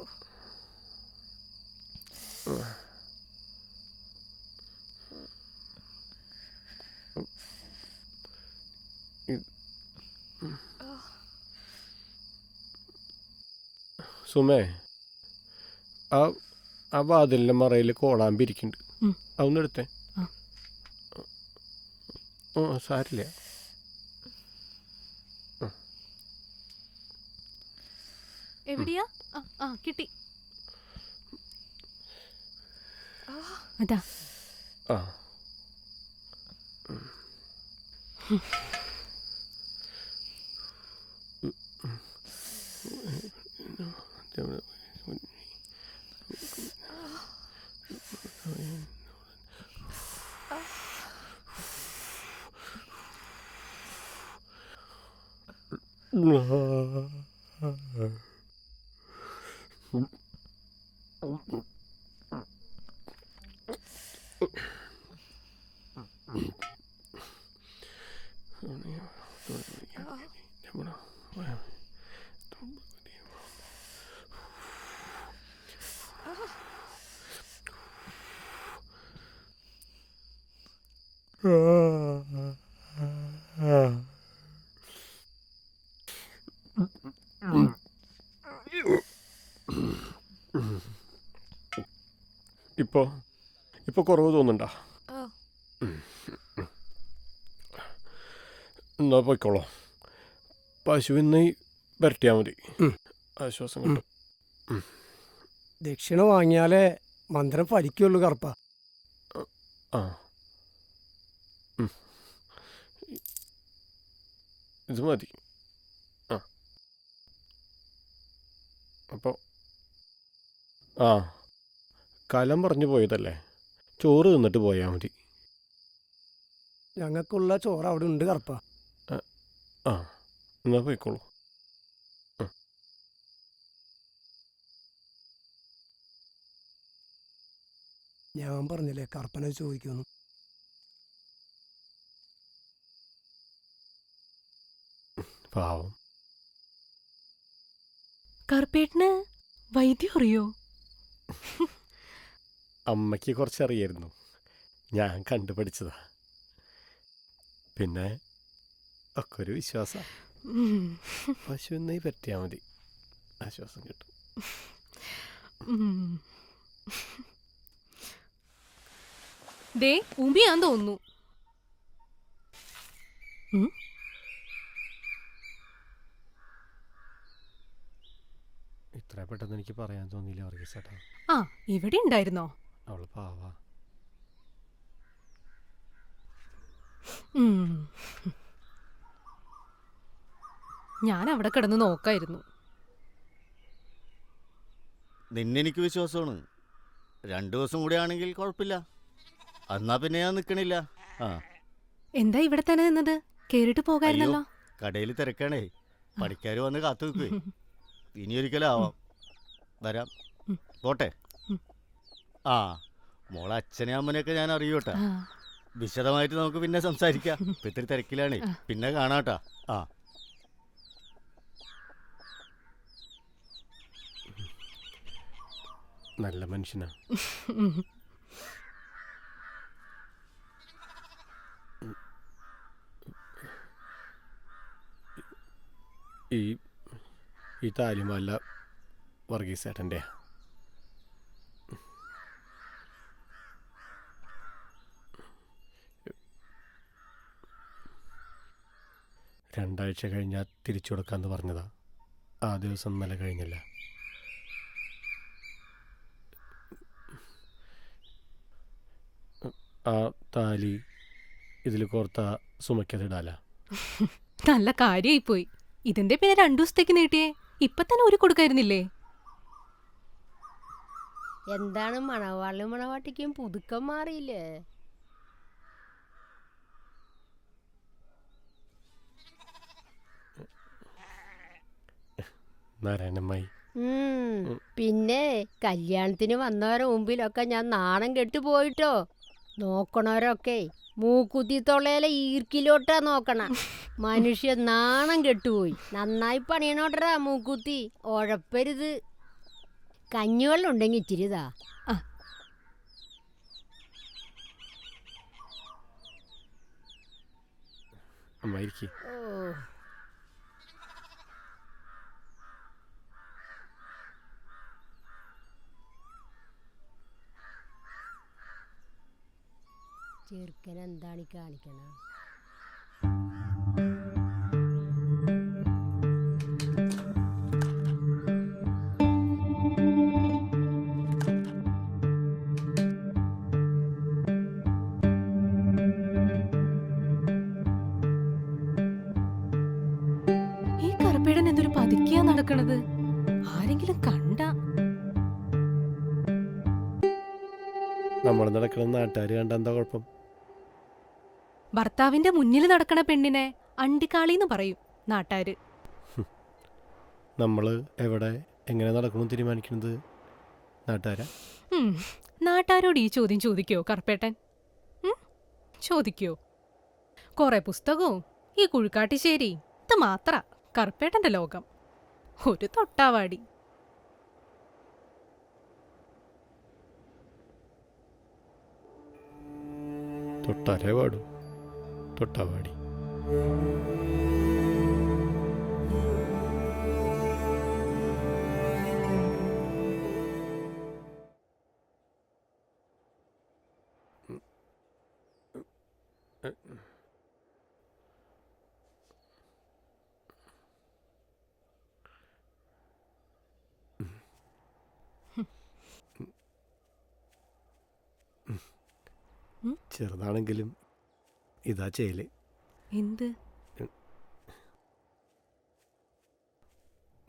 സുമേ, ആ വാതിലിൻ്റെ മറയിൽ കോളാമ്പിരിക്കുന്നുണ്ട്, അതൊന്നും എടുത്തേ. സാരില്ല. എവിടെയാ? കിട്ടി. അതാ. ആ ഇപ്പൊ കുറവ് തോന്നുന്നുണ്ടോ? എന്നാ പോയിക്കോളോ, പശുവിന്ന് വരട്ടിയാൽ മതി, ആശ്വാസം കിട്ടും. ദക്ഷിണ വാങ്ങിയാലേ മന്ത്രം ഫലിക്കുള്ളൂ കറുപ്പാ. ആ ഇത് മതി. ആ അപ്പോൾ കലം പറഞ്ഞു പോയതല്ലേ, ചോറ് തിന്നിട്ട് പോയാൽ മതി. ഞങ്ങൾക്കുള്ള ചോറ് അവിടെ ഉണ്ട് കറുപ്പ. ആ എന്നാ പോയിക്കോളൂ. ഞാൻ പറഞ്ഞില്ലേ കറുപ്പനെ ചോദിക്കുന്നു. പാവം. കറുപ്പേട്ടന് വൈദ്യം അറിയോ? അമ്മയ്ക്ക് കുറച്ചറിയായിരുന്നു, ഞാൻ കണ്ടുപഠിച്ചതാ. പിന്നെ ഒക്കെ ഒരു വിശ്വാസം. പശുവിനെ പറ്റിയാൽ മതി, ആശ്വാസം കിട്ടും. ദേ ഉമ്പിയാന്ന് തോന്നുന്നു. ഇത്ര പെട്ടെന്ന് എനിക്ക് പറയാൻ തോന്നിയില്ല വർഗീസേട്ടാ. ആ ഇവിടെ ഉണ്ടായിരുന്നോ? അവള് പാവാ. ഞാൻ അവിടെ കിടന്ന് നോക്കായിരുന്നു. നിന്നെനിക്ക് വിശ്വാസമാണ്. 2 ദിവസം കൂടി ആണെങ്കിൽ കുഴപ്പമില്ല. എന്നാ പിന്നെ ഞാൻ നിൽക്കണില്ല. ആ എന്താ ഇവിടെ തന്നെ നിന്നത്? കേറിട്ട് പോകായിരുന്നല്ലോ. കടയിൽ തിരക്കാണേ, പണിക്കാർ വന്ന് കാത്തു നിൽക്കുവേ. ഇനിയൊരിക്കലും ആവാം. വരാം, പോട്ടെ. ആ മോളെ അച്ഛനെ അമ്മനെയൊക്കെ ഞാൻ അറിയൂട്ടാ. വിശദമായിട്ട് നമുക്ക് പിന്നെ സംസാരിക്കാം. ഇപ്പം ഇത്തിരി തിരക്കിലാണേ, പിന്നെ കാണാട്ടാ. ആ നല്ല മനുഷ്യനാ. ഈ താലിമാല വർഗീസേട്ടൻ്റെ. രണ്ടാഴ്ച കഴിഞ്ഞാൽ തിരിച്ചു കൊടുക്കാമെന്ന് പറഞ്ഞതാ. ആ ദിവസം ഇന്നലെ കഴിഞ്ഞില്ല. ആ താലി ഇതിൽ കോർത്ത സുമയ്ക്കതിടാല. നല്ല കാര്യായിപ്പോയി. ഇതിന്റെ പിന്നെ 2 ദിവസത്തേക്ക് നീട്ടിയേ. ഇപ്പൊ തന്നെ ഒരു കൊടുക്കായിരുന്നില്ലേ? എന്താണ് മണവാളിനും മണവാട്ടിക്കും പുതുക്കം മാറിയില്ലേ? നാരായണമ്മായി. പിന്നെ കല്യാണത്തിന് വന്നവരെ മുമ്പിലൊക്കെ ഞാൻ നാണം കെട്ടു പോയിട്ടോ. നോക്കണവരൊക്കെ മൂക്കുത്തി തൊള്ളയിലെ ഈർക്കിലോട്ടാ നോക്കണ. മനുഷ്യ നാണം കെട്ടുപോയി. നന്നായി പണിയണോട്ടറാ മൂക്കുത്തി, ഉഴപ്പരുത്. കഞ്ഞിവെള്ളം ഉണ്ടെങ്കിൽ ഇച്ചിരിതാ. അമ്മായിരിക്കും. ചെറുക്കൻ എന്താണ് കാണിക്കണ? ഈ കറുപ്പേടൻ എന്തൊരു പതുക്കിയാ നടക്കണത്? ആരെങ്കിലും കണ്ട? നമ്മൾ നടക്കണ നാട്ടുകാർ കണ്ട എന്താ കുഴപ്പം? ഭർത്താവിന്റെ മുന്നിൽ നടക്കണ പെണ്ണിനെ അണ്ടിക്കാളിന്ന് പറയും നാട്ടാര്. നമ്മൾ എവിടെ എങ്ങനെ നടക്കണം തീരുമാനിക്കുന്നത് നാട്ടുകാരാ. നാട്ടാരോട് ഈ ചോദ്യം ചോദിക്കോ കറുപ്പേട്ടൻ? ചോദിക്കോ? കുറെ പുസ്തകവും ഈ കുഴുക്കാട്ടിശ്ശേരി, ഇത് മാത്ര കറുപ്പേട്ടന്റെ ലോകം. ഒരു തൊട്ടാവാടി. തൊട്ടാലേ പാടൂ, തൊട്ടാവാടി. ചെറുതാണെങ്കിലും ഇതാ ചെയ്യല്. എന്ത്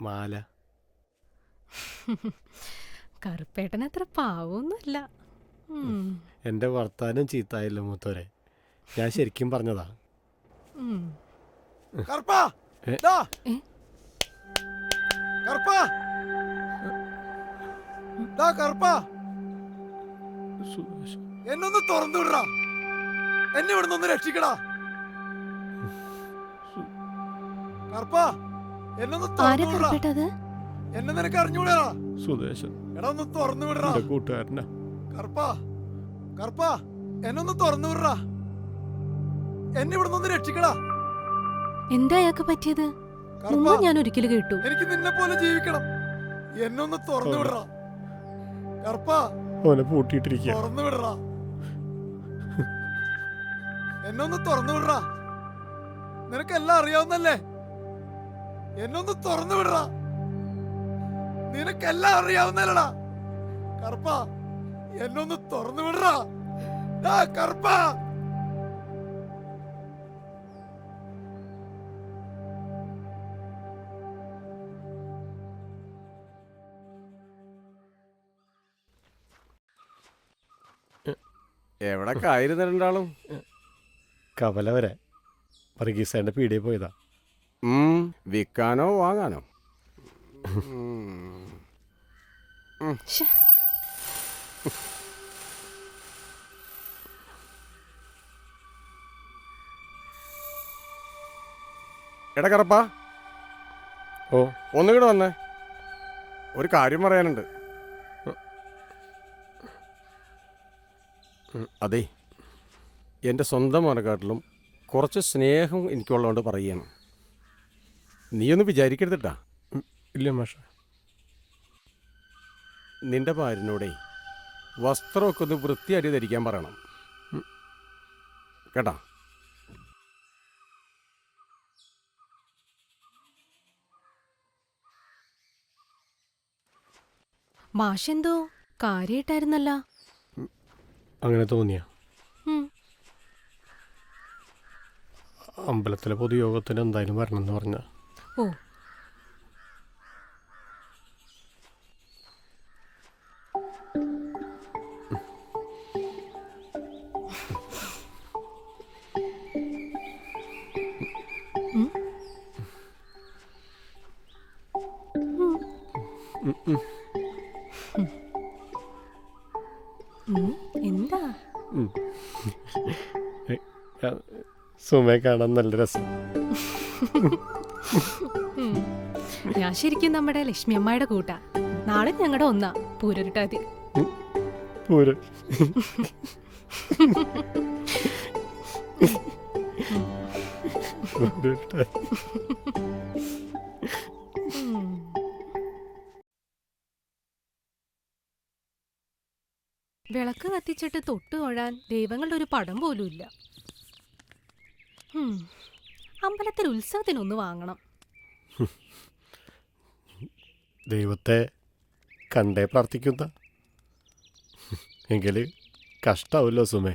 മാല? കറുപ്പേട്ടൻ അത്ര പാവൊന്നുമല്ല. എൻ്റെ വർത്താനം ചീത്തായില്ല മൂത്തോരെ, ഞാൻ ശരിക്കും പറഞ്ഞതാ. കറുപ്പാ, ദാ. കറുപ്പാ, ദാ കറുപ്പാ, എന്നൊന്ന് തുറന്നു വിടടാ, എന്നെ ഇവിടെ നിന്ന് രക്ഷിക്കടാ. കറുപ്പാ, എന്നൊന്ന് തുറന്നു വിടടാ. എന്നെ നിനക്ക് അറിഞ്ഞൂടാ. സുദേശൻ എടാ ഒന്ന് തുറന്നു വിടടാ. എൻ്റെ കൂട്ടുകാരനാ. കറുപ്പാ, കറുപ്പാ, എന്നൊന്ന് തുറന്നു വിടടാ, എന്നെ ഇവിടെ നിന്ന് രക്ഷിക്കടാ. എന്താ അയാൾക്ക് പറ്റിയത്? മുമ്പ് ഞാൻ ഒരിക്കലും കേട്ടു. എനിക്ക് നിന്നെ പോലെ ജീവിക്കണം, എന്നൊന്ന് തുറന്നു വിടടാ. കറുപ്പാ, അവനെ പൂട്ടിയിട്ടിരിക്കുക. തുറന്നു വിടടാ, എന്നൊന്ന് തുറന്നു വിടടാ. നിനക്കെല്ലാം അറിയാവുന്നല്ലേ, എന്നൊന്ന് തുറന്നു വിടടാ. നിനക്കെല്ലാം അറിയാവുന്നല്ലടാ. കറുപ്പാ, എന്നൊന്ന് തുറന്നു വിടടാ. കറുപ്പാ, എവിടെ കായിരുന്നു രണ്ടാളും? കവല വരെ വർഗീസേൻ്റെ പീടിയെ പോയതാ. വിൽക്കാനോ വാങ്ങാനോ? എടാ കറപ്പാ, ഓ ഒന്നുകൂടെ വന്നേ, ഒരു കാര്യം പറയാനുണ്ട്. അതെ, എൻ്റെ സ്വന്തം മോനെക്കാട്ടിലും കുറച്ച് സ്നേഹം എനിക്കുള്ളതുകൊണ്ട് പറയുകയാണ്. നീയൊന്നും വിചാരിക്കരുതട്ടാ. ഇല്ല മാഷ. നിന്റെ ഭാര്യനോടേ വസ്ത്രമൊക്കെ ഒന്ന് വൃത്തിയായിട്ട് ധരിക്കാൻ പറയണം കേട്ടാ. മാഷെന്തോ കാര്യായിട്ടായിരുന്നല്ല. അങ്ങനെ തോന്നിയ അമ്പലത്തിലെ പൊതുയോഗത്തിന് എന്തായാലും വരണമെന്ന് പറഞ്ഞ. ഓ, എന്താ സുമയെ കാണാൻ നല്ല രസം. ഞാൻ ശരിക്കും നമ്മുടെ ലക്ഷ്മി അമ്മയുടെ കൂട്ടാ. നാളെ ഞങ്ങളുടെ ഒന്നാ പൂരൊരുട്ടാതി. പൂരം വിളക്ക് കത്തിച്ചിട്ട് തൊട്ട് തൊഴാൻ ദൈവങ്ങളുടെ ഒരു പടം പോലും ഇല്ല. അമ്പലത്തിൽ ഉത്സവത്തിനൊന്ന് വാങ്ങണം. ദൈവത്തെ കണ്ടേ പ്രാർത്ഥിക്കുന്ന എങ്കിൽ കഷ്ടാവല്ലോ സുമേ.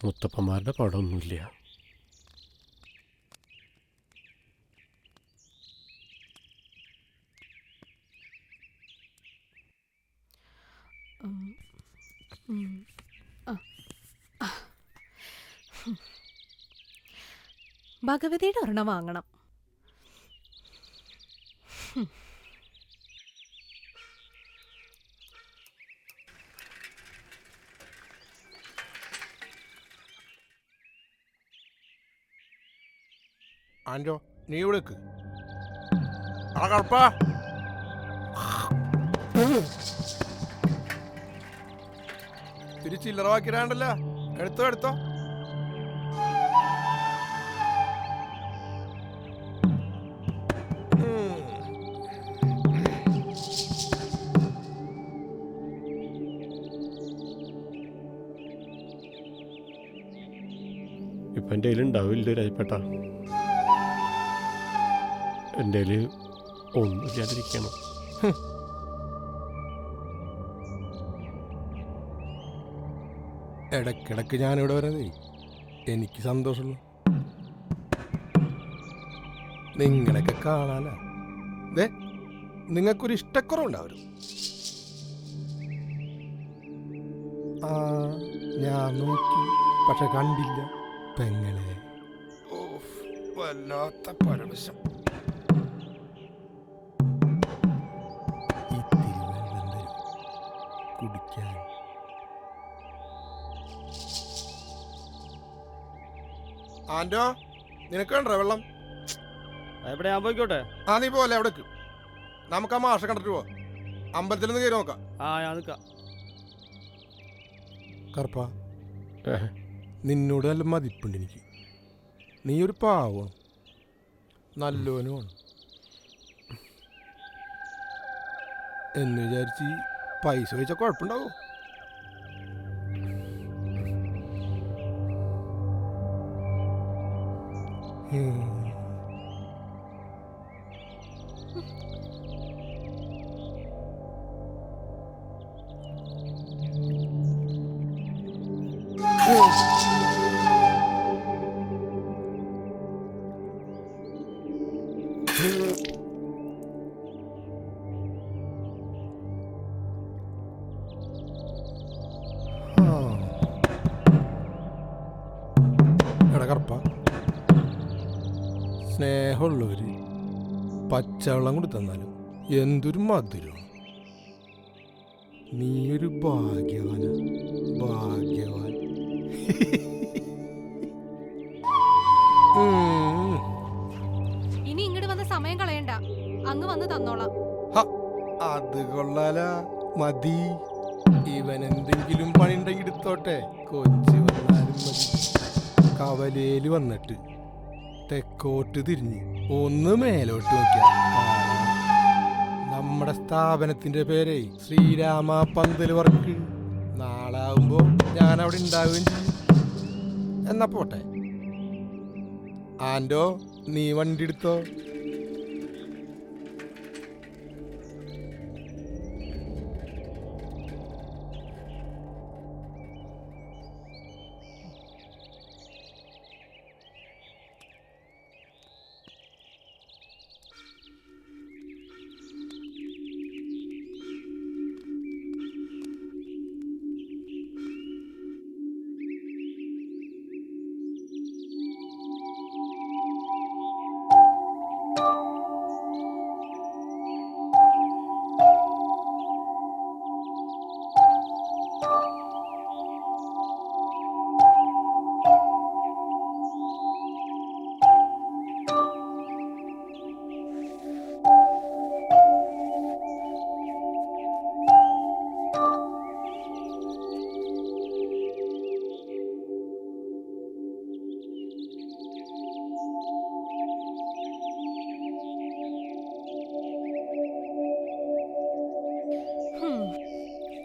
മുത്തപ്പന്മാരുടെ പടമൊന്നുമില്ല. ഭഗവതിയുടെ ഒരെണ്ണം വാങ്ങണം. ആൻഡോ, നീ ഇവിടെ നിൽക്ക്. ആ കറുപ്പാ, തിരിച്ചില്ലറ വാക്കിടാണ്ടല്ലോ. എടുത്തോ എടുത്തോ. ഇപ്പം എൻ്റെ കയ്യിൽ ഉണ്ടാവില്ല രാജപ്പേട്ട. എൻ്റെ കയ്യിൽ ഒന്നുമില്ലാതിരിക്കണം. ഇടയ്ക്കിടയ്ക്ക് ഞാനിവിടെ വരുന്നതേ എനിക്ക് സന്തോഷമുള്ളൂ. നിങ്ങളൊക്കെ കാണാല. നിങ്ങൾക്കൊരു ഇഷ്ടക്കുറവുണ്ടാവരും. ആ ഞാൻ നോക്കി, പക്ഷെ കണ്ടില്ല പെങ്ങളെ. വല്ലാത്ത പരവശം. ഇത്തിരി വെള്ളം തരും കുടിക്കാൻ. ആൻറ്റോ, നിനക്ക് വേണ്ട വെള്ളം? എവിടെ ഞാൻ പോയിക്കോട്ടെ? ആ നീ പോലെ അവിടേക്ക്. നമുക്ക് ആ മാഷ കണ്ടിട്ട് പോവാം. അമ്പലത്തിൽ നിന്ന് കയറി നോക്കാം. ആ ഞാൻ നിൽക്കാം. കറുപ്പ, നിന്നോട് നല്ല മതിപ്പുണ്ട് എനിക്ക്. നീ ഒരു പാവമാണ്, നല്ലോനുമാണ് എന്ന് വിചാരിച്ച് പൈസ ചോദിച്ചാൽ കുഴപ്പമുണ്ടാവോ? എടാ കറുപ്പ, സ്നേഹമുള്ളവര് പച്ചവെള്ളം കൂടി തന്നാലും എന്തൊരു മധുരമാണ്. നീയൊരു ഭാഗ്യവാന, ഭാഗ്യവാൻ. ഇനി ഇങ്ങോട്ട് വന്ന സമയം കളയണ്ട, അങ്ങ് വന്ന് തന്നോളാം. അത് കൊള്ളാല, മതി. ഇവൻ എന്തെങ്കിലും പണി ഉണ്ടെങ്കിൽ എടുത്തോട്ടെ, കൊച്ചു വന്നാലും മതി. കവലയില് വന്നിട്ട് തെക്കോട്ട് തിരിഞ്ഞ് ഒന്ന് മേലോട്ട് നോക്കിയാൽ നമ്മുടെ സ്ഥാപനത്തിന്റെ പേരെ ശ്രീരാമ പന്തൽ വർക്ക്. നാളാവുമ്പോ ഞാൻ അവിടെ ഉണ്ടാവുകയും ചെയ്യും. എന്നാ പോട്ടെ. ആൻറ്റോ, നീ വണ്ടി എടുത്തോ.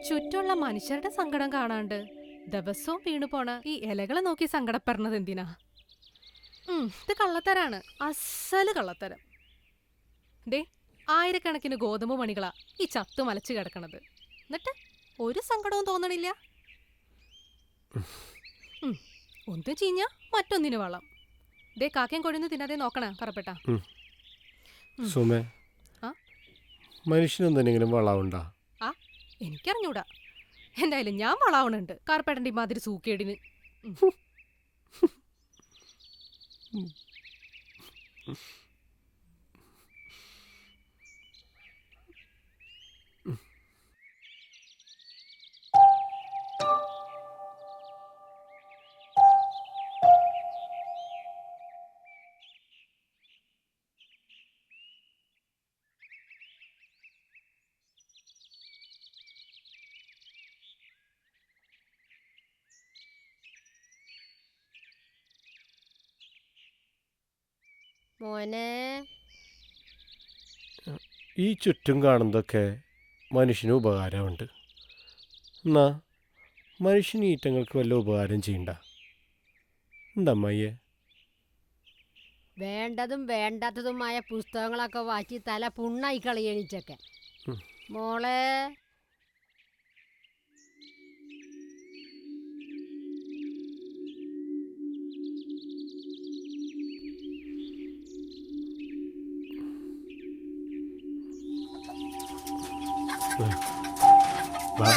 ചുറ്റുള്ള മനുഷ്യരുടെ സങ്കടം കാണാണ്ട് ദിവസവും വീണു പോണ ഈ ഇലകളെ നോക്കി സങ്കടപ്പെടുന്നത് എന്തിനാ? ഇത് കള്ളത്തരാണ്, അസല് കള്ളത്തരം. ദേ, ആയിരക്കണക്കിന് ഗോതമ്പ് മണികളാ ഈ ചത്തു മലച്ചു കിടക്കണത്. എന്നിട്ട് ഒരു സങ്കടവും തോന്നണില്ല. ഒന്ന് ചീഞ്ഞ മറ്റൊന്നിന് വളം. ദേ, കാക്കയും കൊഴുന്ന് തിന്നാതെ നോക്കണ കറപ്പെട്ട. സുമേ, മനുഷ്യനെന്തെങ്കിലും വളവുണ്ടാ? ആ, എനിക്കറിഞ്ഞൂടാ. എന്തായാലും ഞാൻ വളാവണുണ്ട് കാർപ്പേട്ടൻ്റെ മാതിരി സൂക്കേടിന്. മോനെ, ഈ ചുറ്റും കാണുന്നതൊക്കെ മനുഷ്യന് ഉപകാരമുണ്ട്. എന്നാ മനുഷ്യന് ഈറ്റങ്ങൾക്ക് വല്ല ഉപകാരം ചെയ്യണ്ട. എന്തമ്മയ്യേ? വേണ്ടതും വേണ്ടാത്തതുമായ പുസ്തകങ്ങളൊക്കെ വായിച്ച് തല പുണ്ണായി കളയണിച്ചൊക്കെ. മോളെ, വാ.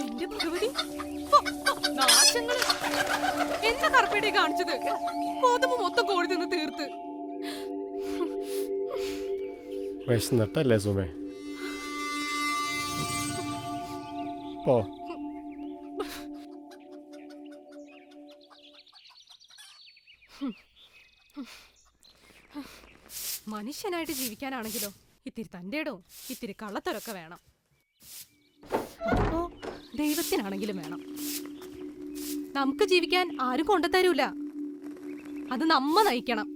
എന്റെ ഭഗവതി, ഹോ, ഹോ, നാശങ്ങള്. എന്താ കറുപ്പേടെ കാണിച്ചത്? ഗോതമ്പ് മൊത്തം കോഴി തിന്ന് തീർത്ത്. വിശന്നിട്ടല്ലേ സുമേ? പോ. മനുഷ്യനായിട്ട് ജീവിക്കാനാണെങ്കിലോ ഇത്തിരി തന്റേടോ ഇത്തിരി കള്ളത്തരൊക്കെ വേണം. അപ്പോ ദൈവത്തിനാണെങ്കിലും വേണം. നമുക്ക് ജീവിക്കാൻ ആരും കൊണ്ടുതരൂല, അത് നമ്മ നയിക്കണം.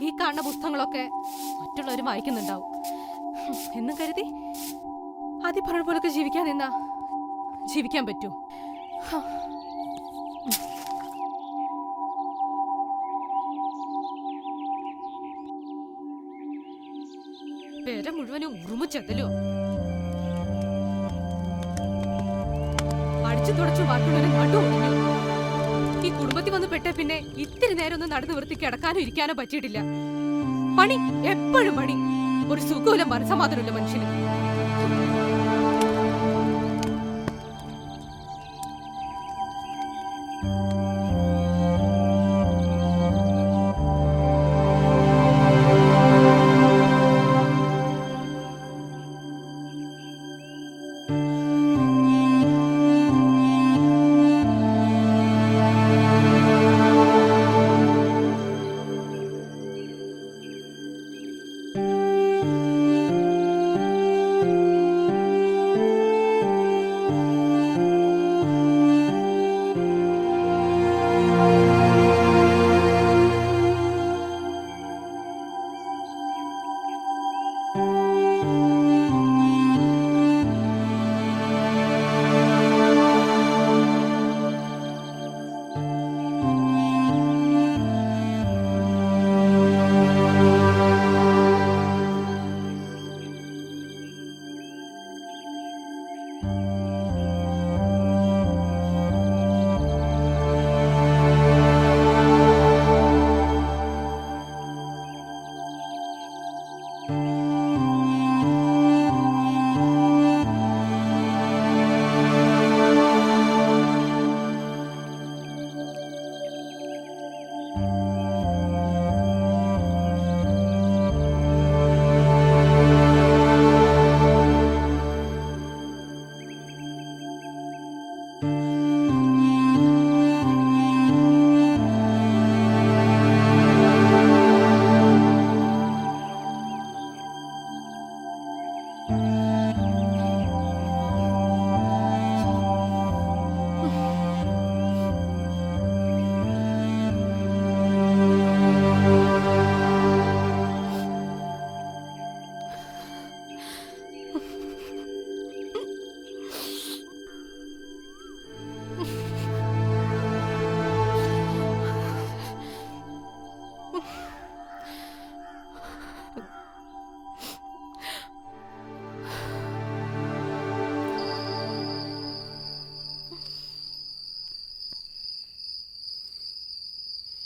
ഈ കാണുന്ന പുസ്തകങ്ങളൊക്കെ മറ്റുള്ളവരും വായിക്കുന്നുണ്ടാവും എന്നും കരുതി ആദ്യം പറഞ്ഞ പോലൊക്കെ ജീവിക്കാൻ നിന്നാ ജീവിക്കാൻ പറ്റൂ? പേര മുഴുവനും ഉറുമുച്ചെത്തലോ, അടിച്ചു തുടച്ചു ബാക്കിയുള്ളവരെ നടു ഒടിഞ്ഞു. ഈ കുടുംബത്തിൽ വന്ന് പെട്ടേ പിന്നെ ഇത്തിരി നേരം ഒന്നും നടന്നു വൃത്തി കിടക്കാനോ ഇരിക്കാനോ പറ്റിയിട്ടില്ല. പണി, എപ്പോഴും പണി. ഒരു സുഖമില്ല, മനസ്സമാധാനമില്ല മനുഷ്യന്.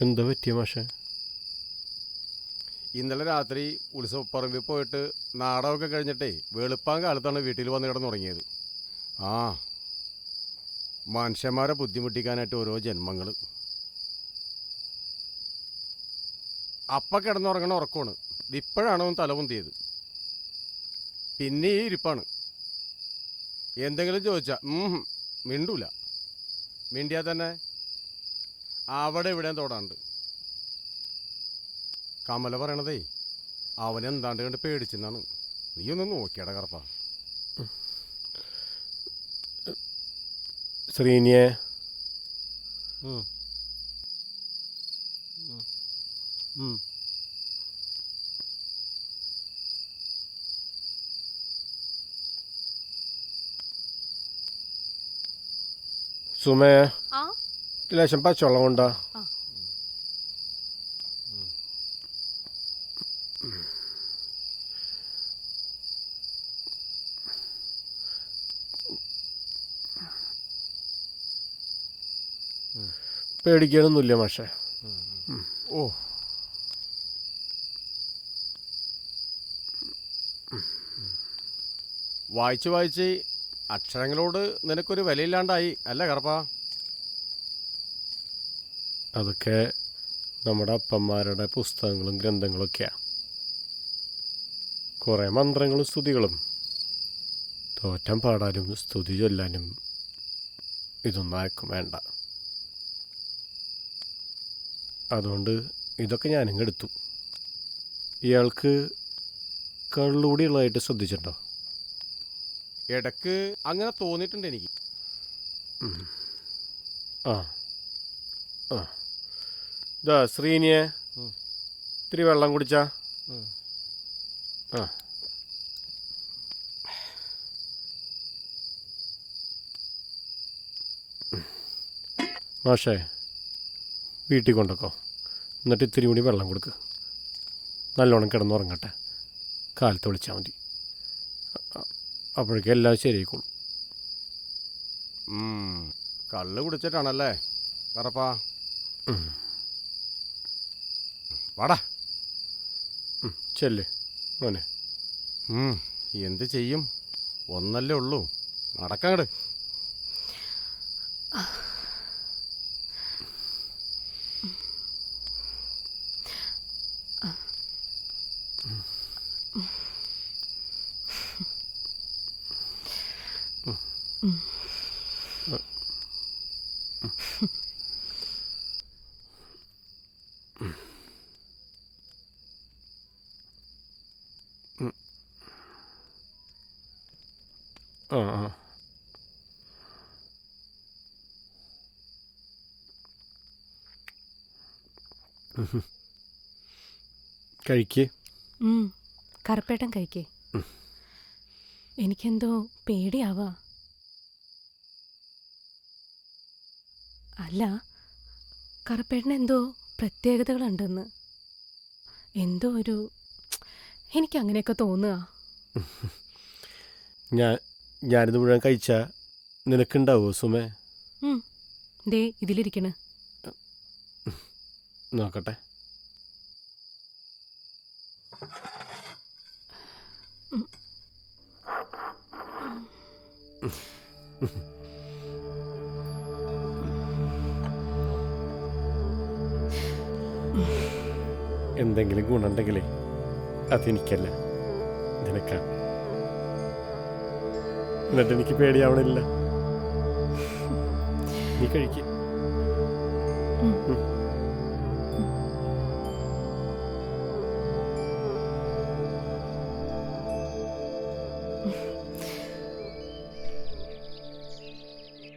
എന്താ പറ്റിയ മാഷെ? ഇന്നലെ രാത്രി ഉത്സവപ്പറമ്പിൽ പോയിട്ട് നാടകമൊക്കെ കഴിഞ്ഞിട്ടേ വെളുപ്പാൻ കാലത്താണ് വീട്ടിൽ വന്ന് കിടന്നുറങ്ങിയത്. ആ, മനുഷ്യന്മാരെ ബുദ്ധിമുട്ടിക്കാനായിട്ട് ഓരോ ജന്മങ്ങൾ. അപ്പം കിടന്നുറങ്ങണ ഉറക്കമാണ്. ഇപ്പോഴാണ് അവൻ തലപൊന്തിയത്. പിന്നെ ഈ ഇരിപ്പാണ്. എന്തെങ്കിലും ചോദിച്ചാൽ മിണ്ടൂല. മിണ്ടിയാൽ തന്നെ അവിടെ ഇവിടെ തൊടാണ്ട്. കമല പറയണതേ അവനെന്താണ്ട് കണ്ട് പേടിച്ചെന്നാണ്. നീ ഒന്ന് നോക്കിയാടാ കറപ്പാ. ശ്രീനിയെ സുമേ, ലേശം പച്ചവെള്ളം കൊണ്ടാ. പേടിക്കാനൊന്നുമില്ല മാഷേ. ഓ വായിച്ച് വായിച്ച് അക്ഷരങ്ങളോട് നിനക്കൊരു വിലയില്ലാണ്ടായി അല്ല കറുപ്പാ? അതൊക്കെ നമ്മുടെ അപ്പന്മാരുടെ പുസ്തകങ്ങളും ഗ്രന്ഥങ്ങളൊക്കെയാണ്. കുറേ മന്ത്രങ്ങളും സ്തുതികളും, തോറ്റം പാടാനും സ്തുതി ചൊല്ലാനും ഇതൊന്നും ആർക്കും വേണ്ട. അതുകൊണ്ട് ഇതൊക്കെ ഞാനിങ്ങ് എടുത്തു. ഇയാൾക്ക് കള്ളുകൂടിയുള്ളതായിട്ട് ശ്രദ്ധിച്ചിട്ടുണ്ടോ? ഇടക്ക് അങ്ങനെ തോന്നിയിട്ടുണ്ട് എനിക്ക്. ആ ആ ഇതാ ശ്രീനിയെ ഇത്തിരി വെള്ളം കുടിച്ചാ. ആ മാഷേ, വീട്ടിൽ കൊണ്ടൊക്കോ. എന്നിട്ട് ഇത്തിരി കൂടി വെള്ളം കൊടുക്ക്. നല്ലോണം കിടന്നുറങ്ങട്ടെ. കാലത്ത് വിളിച്ചാൽ മതി. അപ്പോഴേക്കും എല്ലാം ശരിയായിക്കോളും. കള്ള് കുടിച്ചിട്ടാണല്ലേ കറപ്പാ? വാടാ ചെല്ല് മോനെ. എന്ത് ചെയ്യും, ഒന്നല്ലേ ഉള്ളൂ. നടക്കങ്ങട്. ആ ആ കഴിക്ക്. കറുപ്പേട്ടൻ കഴിക്കേ. എനിക്കെന്തോ പേടിയാവാ. അല്ല, കറുപ്പേട്ടന് എന്തോ പ്രത്യേകതകളുണ്ടെന്ന് എന്തോ ഒരു എനിക്കങ്ങനെയൊക്കെ തോന്നുക. ഞാനിത് മുഴുവൻ കഴിച്ചാൽ നിനക്കുണ്ടാവോ സുമേ? ദേ ഇതിലിരിക്കണ്. നോക്കട്ടെ. എന്തെങ്കിലും ഗുണമുണ്ടെങ്കിലേ അതെനിക്കല്ല, നിനക്കാ. എന്നിട്ട് എനിക്ക് പേടിയാവണില്ല. നീ കഴിക്ക.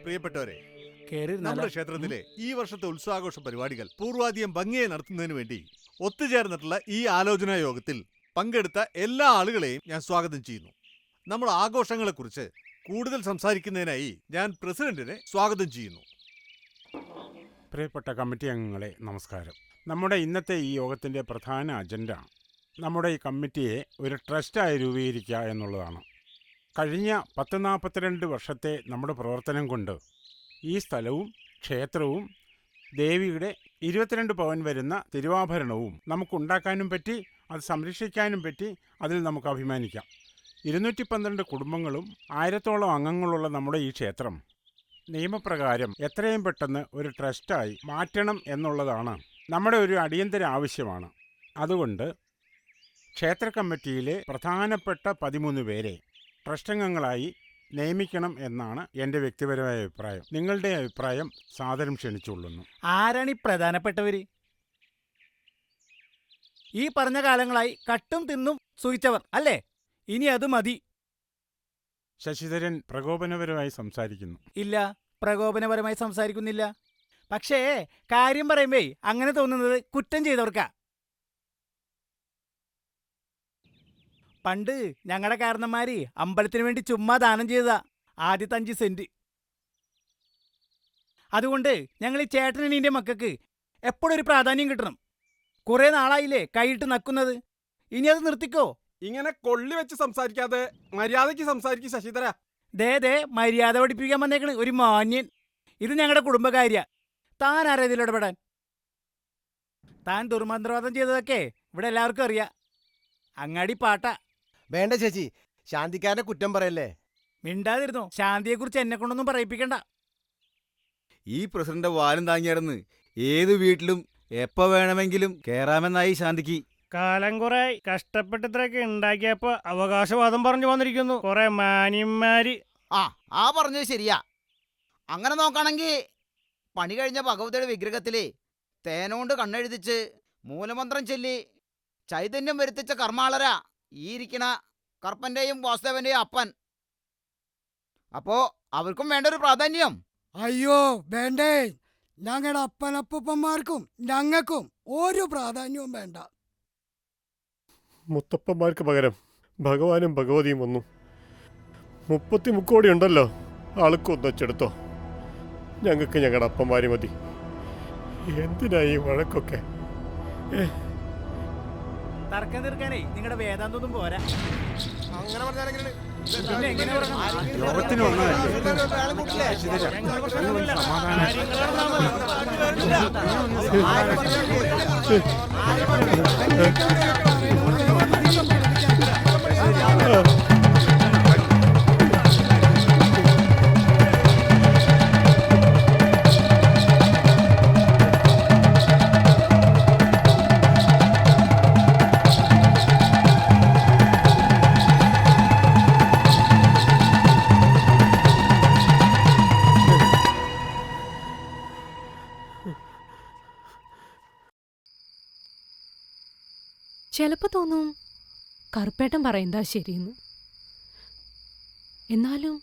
പ്രിയപ്പെട്ടവരെ, നമ്മുടെ ക്ഷേത്രത്തിലെ ഈ വർഷത്തെ ഉത്സവാഘോഷ പരിപാടികൾ പൂർവാധികം ഭംഗിയായി നടത്തുന്നതിന് വേണ്ടി ഒത്തുചേർന്നിട്ടുള്ള ഈ ആലോചനാ യോഗത്തിൽ പങ്കെടുത്ത എല്ലാ ആളുകളെയും ഞാൻ സ്വാഗതം ചെയ്യുന്നു. നമ്മുടെ ആഘോഷങ്ങളെക്കുറിച്ച് കൂടുതൽ സംസാരിക്കുന്നതിനായി ഞാൻ പ്രസിഡന്റിനെ സ്വാഗതം ചെയ്യുന്നു. പ്രിയപ്പെട്ട കമ്മിറ്റി അംഗങ്ങളെ നമസ്കാരം. നമ്മുടെ ഇന്നത്തെ ഈ യോഗത്തിൻ്റെ പ്രധാന അജണ്ട നമ്മുടെ ഈ കമ്മിറ്റിയെ ഒരു ട്രസ്റ്റായി രൂപീകരിക്കുക എന്നുള്ളതാണ്. കഴിഞ്ഞ 10-42 വർഷത്തെ നമ്മുടെ പ്രവർത്തനം കൊണ്ട് ഈ സ്ഥലവും ക്ഷേത്രവും ദേവിയുടെ 22 പവൻ വരുന്ന തിരുവാഭരണവും നമുക്കുണ്ടാക്കാനും പറ്റി, അത് സംരക്ഷിക്കാനും പറ്റി. അതിൽ നമുക്ക് അഭിമാനിക്കാം. 212 കുടുംബങ്ങളും 1000-ഓളം അംഗങ്ങളുള്ള നമ്മുടെ ഈ ക്ഷേത്രം നിയമപ്രകാരം എത്രയും പെട്ടെന്ന് ഒരു ട്രസ്റ്റായി മാറ്റണം എന്നുള്ളതാണ് നമ്മുടെ ഒരു അടിയന്തര ആവശ്യമാണ്. അതുകൊണ്ട് ക്ഷേത്ര കമ്മിറ്റിയിലെ പ്രധാനപ്പെട്ട 13 പേരെ ട്രസ്റ്റംഗങ്ങളായി നിയമിക്കണം എന്നാണ് എൻ്റെ വ്യക്തിപരമായ അഭിപ്രായം. നിങ്ങളുടെ അഭിപ്രായം സാദരം ക്ഷണിച്ചുകൊള്ളുന്നു. ആരാണ് ഈ പ്രധാനപ്പെട്ടവര്? ഈ പറഞ്ഞ കാലങ്ങളായി കട്ടും തിന്നും സുഖിച്ചവർ അല്ലേ? ഇനി അത് മതി. ശശിധരൻ പ്രകോപനപരമായി സംസാരിക്കുന്നു. ഇല്ല, പ്രകോപനപരമായി സംസാരിക്കുന്നില്ല. പക്ഷേ കാര്യം പറയുമ്പേ അങ്ങനെ തോന്നുന്നത് കുറ്റം ചെയ്തവർക്കാ. പണ്ട് ഞങ്ങളുടെ കാരണന്മാര് അമ്പലത്തിന് വേണ്ടി ചുമ്മാ ദാനം ചെയ്തതാ ആദ്യത്തെ 5 സെന്റ്. അതുകൊണ്ട് ഞങ്ങൾ ഈ ചേട്ടനീൻ്റെ മക്കൾക്ക് എപ്പോഴും ഒരു പ്രാധാന്യം കിട്ടണം. കുറെ നാളായില്ലേ കൈയിട്ട് നക്കുന്നത്. ഇനി അത് നിർത്തിക്കോ. ഇങ്ങനെ കൊള്ളി വെച്ച് സംസാരിക്കാതെ മര്യാദയ്ക്ക് സംസാരിക്കും ശശിധര. ദേ മര്യാദ പഠിപ്പിക്കാൻ വന്നേക്കണ് ഒരു മാന്യൻ. ഇത് ഞങ്ങളുടെ കുടുംബകാര്യ. താൻ ആരാ ഇതിൽ ഇടപെടാൻ? താൻ ദുർമന്ത്രവാദം ചെയ്തതൊക്കെ ഇവിടെ എല്ലാവർക്കും അറിയാം. അങ്ങാടി പാട്ട. വേണ്ട ചേച്ചി, ശാന്തിക്കാരനെ കുറ്റം പറയല്ലേ. മിണ്ടാതിരുന്നോ. ശാന്തിയെക്കുറിച്ച് എന്നെ കൊണ്ടൊന്നും പറയിപ്പിക്കണ്ട. ഈ പ്രസിഡന്റ് വാലും താങ്ങിയായിരുന്നു ഏത് വീട്ടിലും എപ്പോ വേണമെങ്കിലും കേറാമെന്നായി ശാന്തിക്ക്. കാലം കുറെ കഷ്ടപ്പെട്ട് ഇത്രയൊക്കെ ഉണ്ടാക്കിയപ്പോ അവകാശവാദം പറഞ്ഞു വന്നിരിക്കുന്നു കുറെ മാന്യന്മാര്. ആ പറഞ്ഞത് ശരിയാ. അങ്ങനെ നോക്കാണെങ്കിൽ പണി കഴിഞ്ഞ ഭഗവതിയുടെ വിഗ്രഹത്തില് തേനോണ്ട് കണ്ണെഴുതിച്ച് മൂലമന്ത്രം ചൊല്ലി ചൈതന്യം വരുത്തിച്ച കർമാളരാ ഈ ഇരിക്കണ കർപ്പന്റെയും വാസുദേവന്റെയും അപ്പൻ. അപ്പോ അവർക്കും വേണ്ട ഒരു പ്രാധാന്യം. അയ്യോ വേണ്ടേ, ഞങ്ങളുടെ അപ്പനപ്പൂപ്പന്മാർക്കും ഞങ്ങൾക്കും ഒരു പ്രാധാന്യവും വേണ്ട. മുത്തപ്പന്മാർക്ക് പകരം ഭഗവാനും ഭഗവതിയും വന്നു. 30 കോടി ഉണ്ടല്ലോ, ആൾക്കൊന്നൊച്ചെടുത്തോ. ഞങ്ങൾക്ക് ഞങ്ങളുടെ അപ്പന്മാര് മതി. എന്തിനായി വഴക്കൊക്കെ? തർക്കം തീർക്കാനേ നിങ്ങളുടെ വേദാന്തൊന്നും പോരാ. അങ്ങനെ പറഞ്ഞാലെങ്ങനെ? യോഗത്തിന് ചിലപ്പോ തോന്നും കറുപ്പേട്ടൻ പറയുന്നതാ ശരിയെന്ന്. എന്നാലും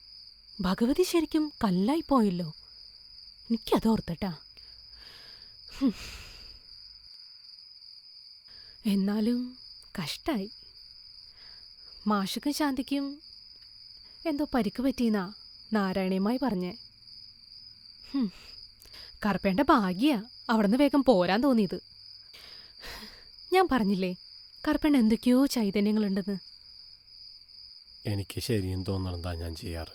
ഭഗവതി ശരിക്കും കല്ലായി പോയല്ലോ. എനിക്കത് ഓർത്തട്ടാ. എന്നാലും കഷ്ടായി. മാഷുക്കും ശാന്തിക്കും എന്തോ പരിക്ക് പറ്റിയെന്നാ നാരായണിയമ്മായി പറഞ്ഞേ. കറുപ്പേണ്ട ഭാഗ്യ അവിടുന്ന് വേഗം പോരാൻ തോന്നിയത്. ഞാൻ പറഞ്ഞില്ലേ കറുപ്പേണ്ട എന്തൊക്കെയോ ചൈതന്യങ്ങളുണ്ടെന്ന്. എനിക്ക് ശരിയും തോന്നണതാ ഞാൻ ചെയ്യാറ്.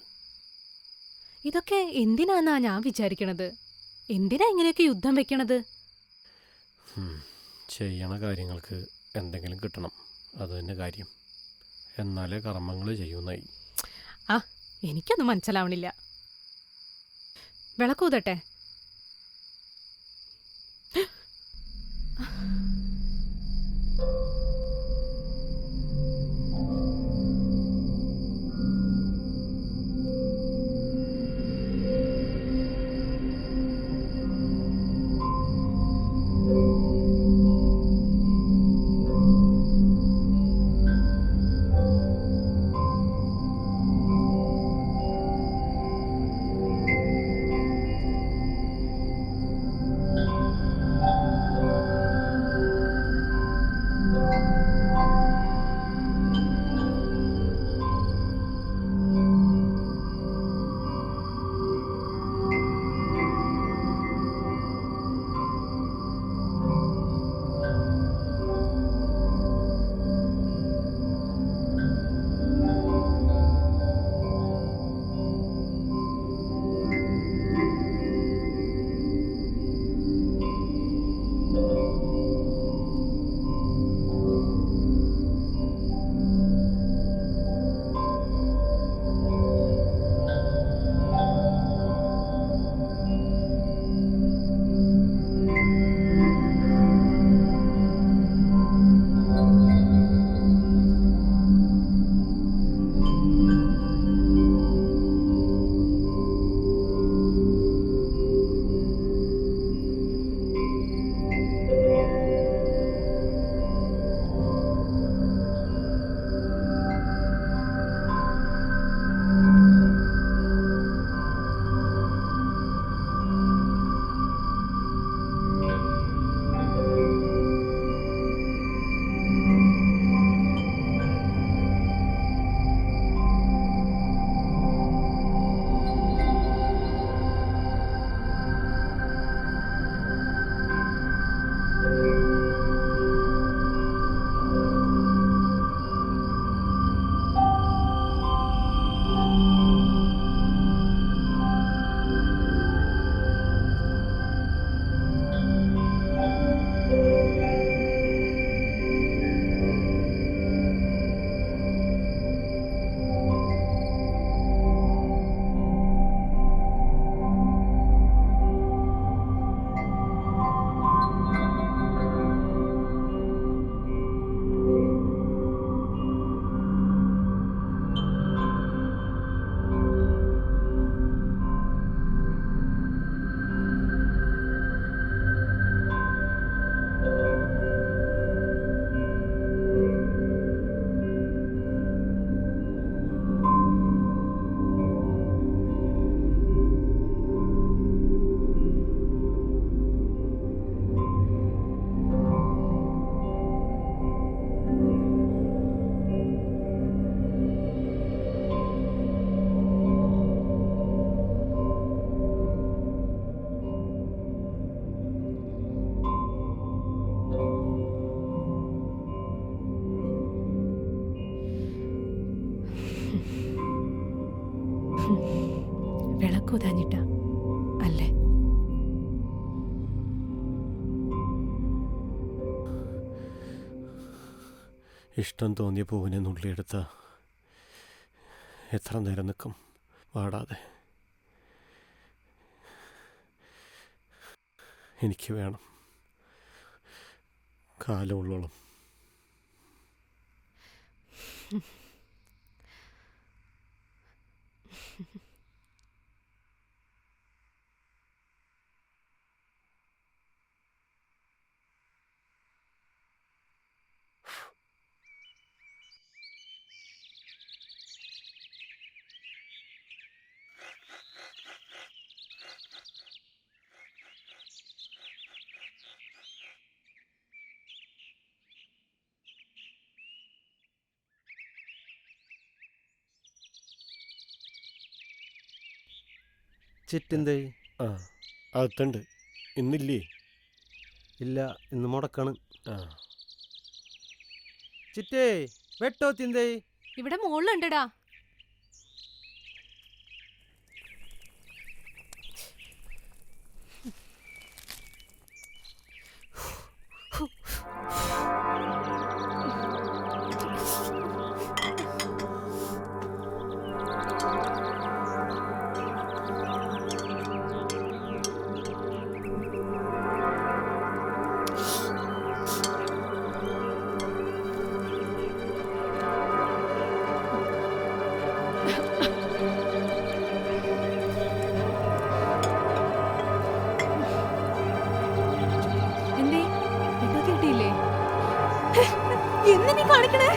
ഇതൊക്കെ എന്തിനാന്നാ ഞാൻ വിചാരിക്കണത്? എന്തിനാ ഇങ്ങനെയൊക്കെ യുദ്ധം വെക്കണത്? ചെയ്യണ കാര്യങ്ങൾക്ക് എന്തെങ്കിലും കിട്ടണം, അത് തന്നെ കാര്യം. എന്നാലേ കർമ്മങ്ങൾ ചെയ്യുന്നായി. എനിക്കൊന്നും മനസ്സിലാവണില്ല. വിളക്കൂതട്ടെ? വിളക്കൂതാഞ്ഞിട്ട അല്ലേ? ഇഷ്ടം തോന്നിയ പൂവിനെ നുള്ളിയെടുത്ത എത്ര നേരം നിൽക്കും വാടാതെ? എനിക്ക് വേണം കാലമുള്ളോളം. ചിറ്റെന്തേ? ആ അകത്തുണ്ട്. ഇന്നില്ലേ? ഇല്ല, ഇന്ന് മുടക്കാണ്. ആ ചിറ്റേ വെട്ടോ തിന്തേ? ഇവിടെ മുകളിലുണ്ടടാ. എന്ന് നീ കാണിക്കണേ?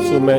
സുമേ,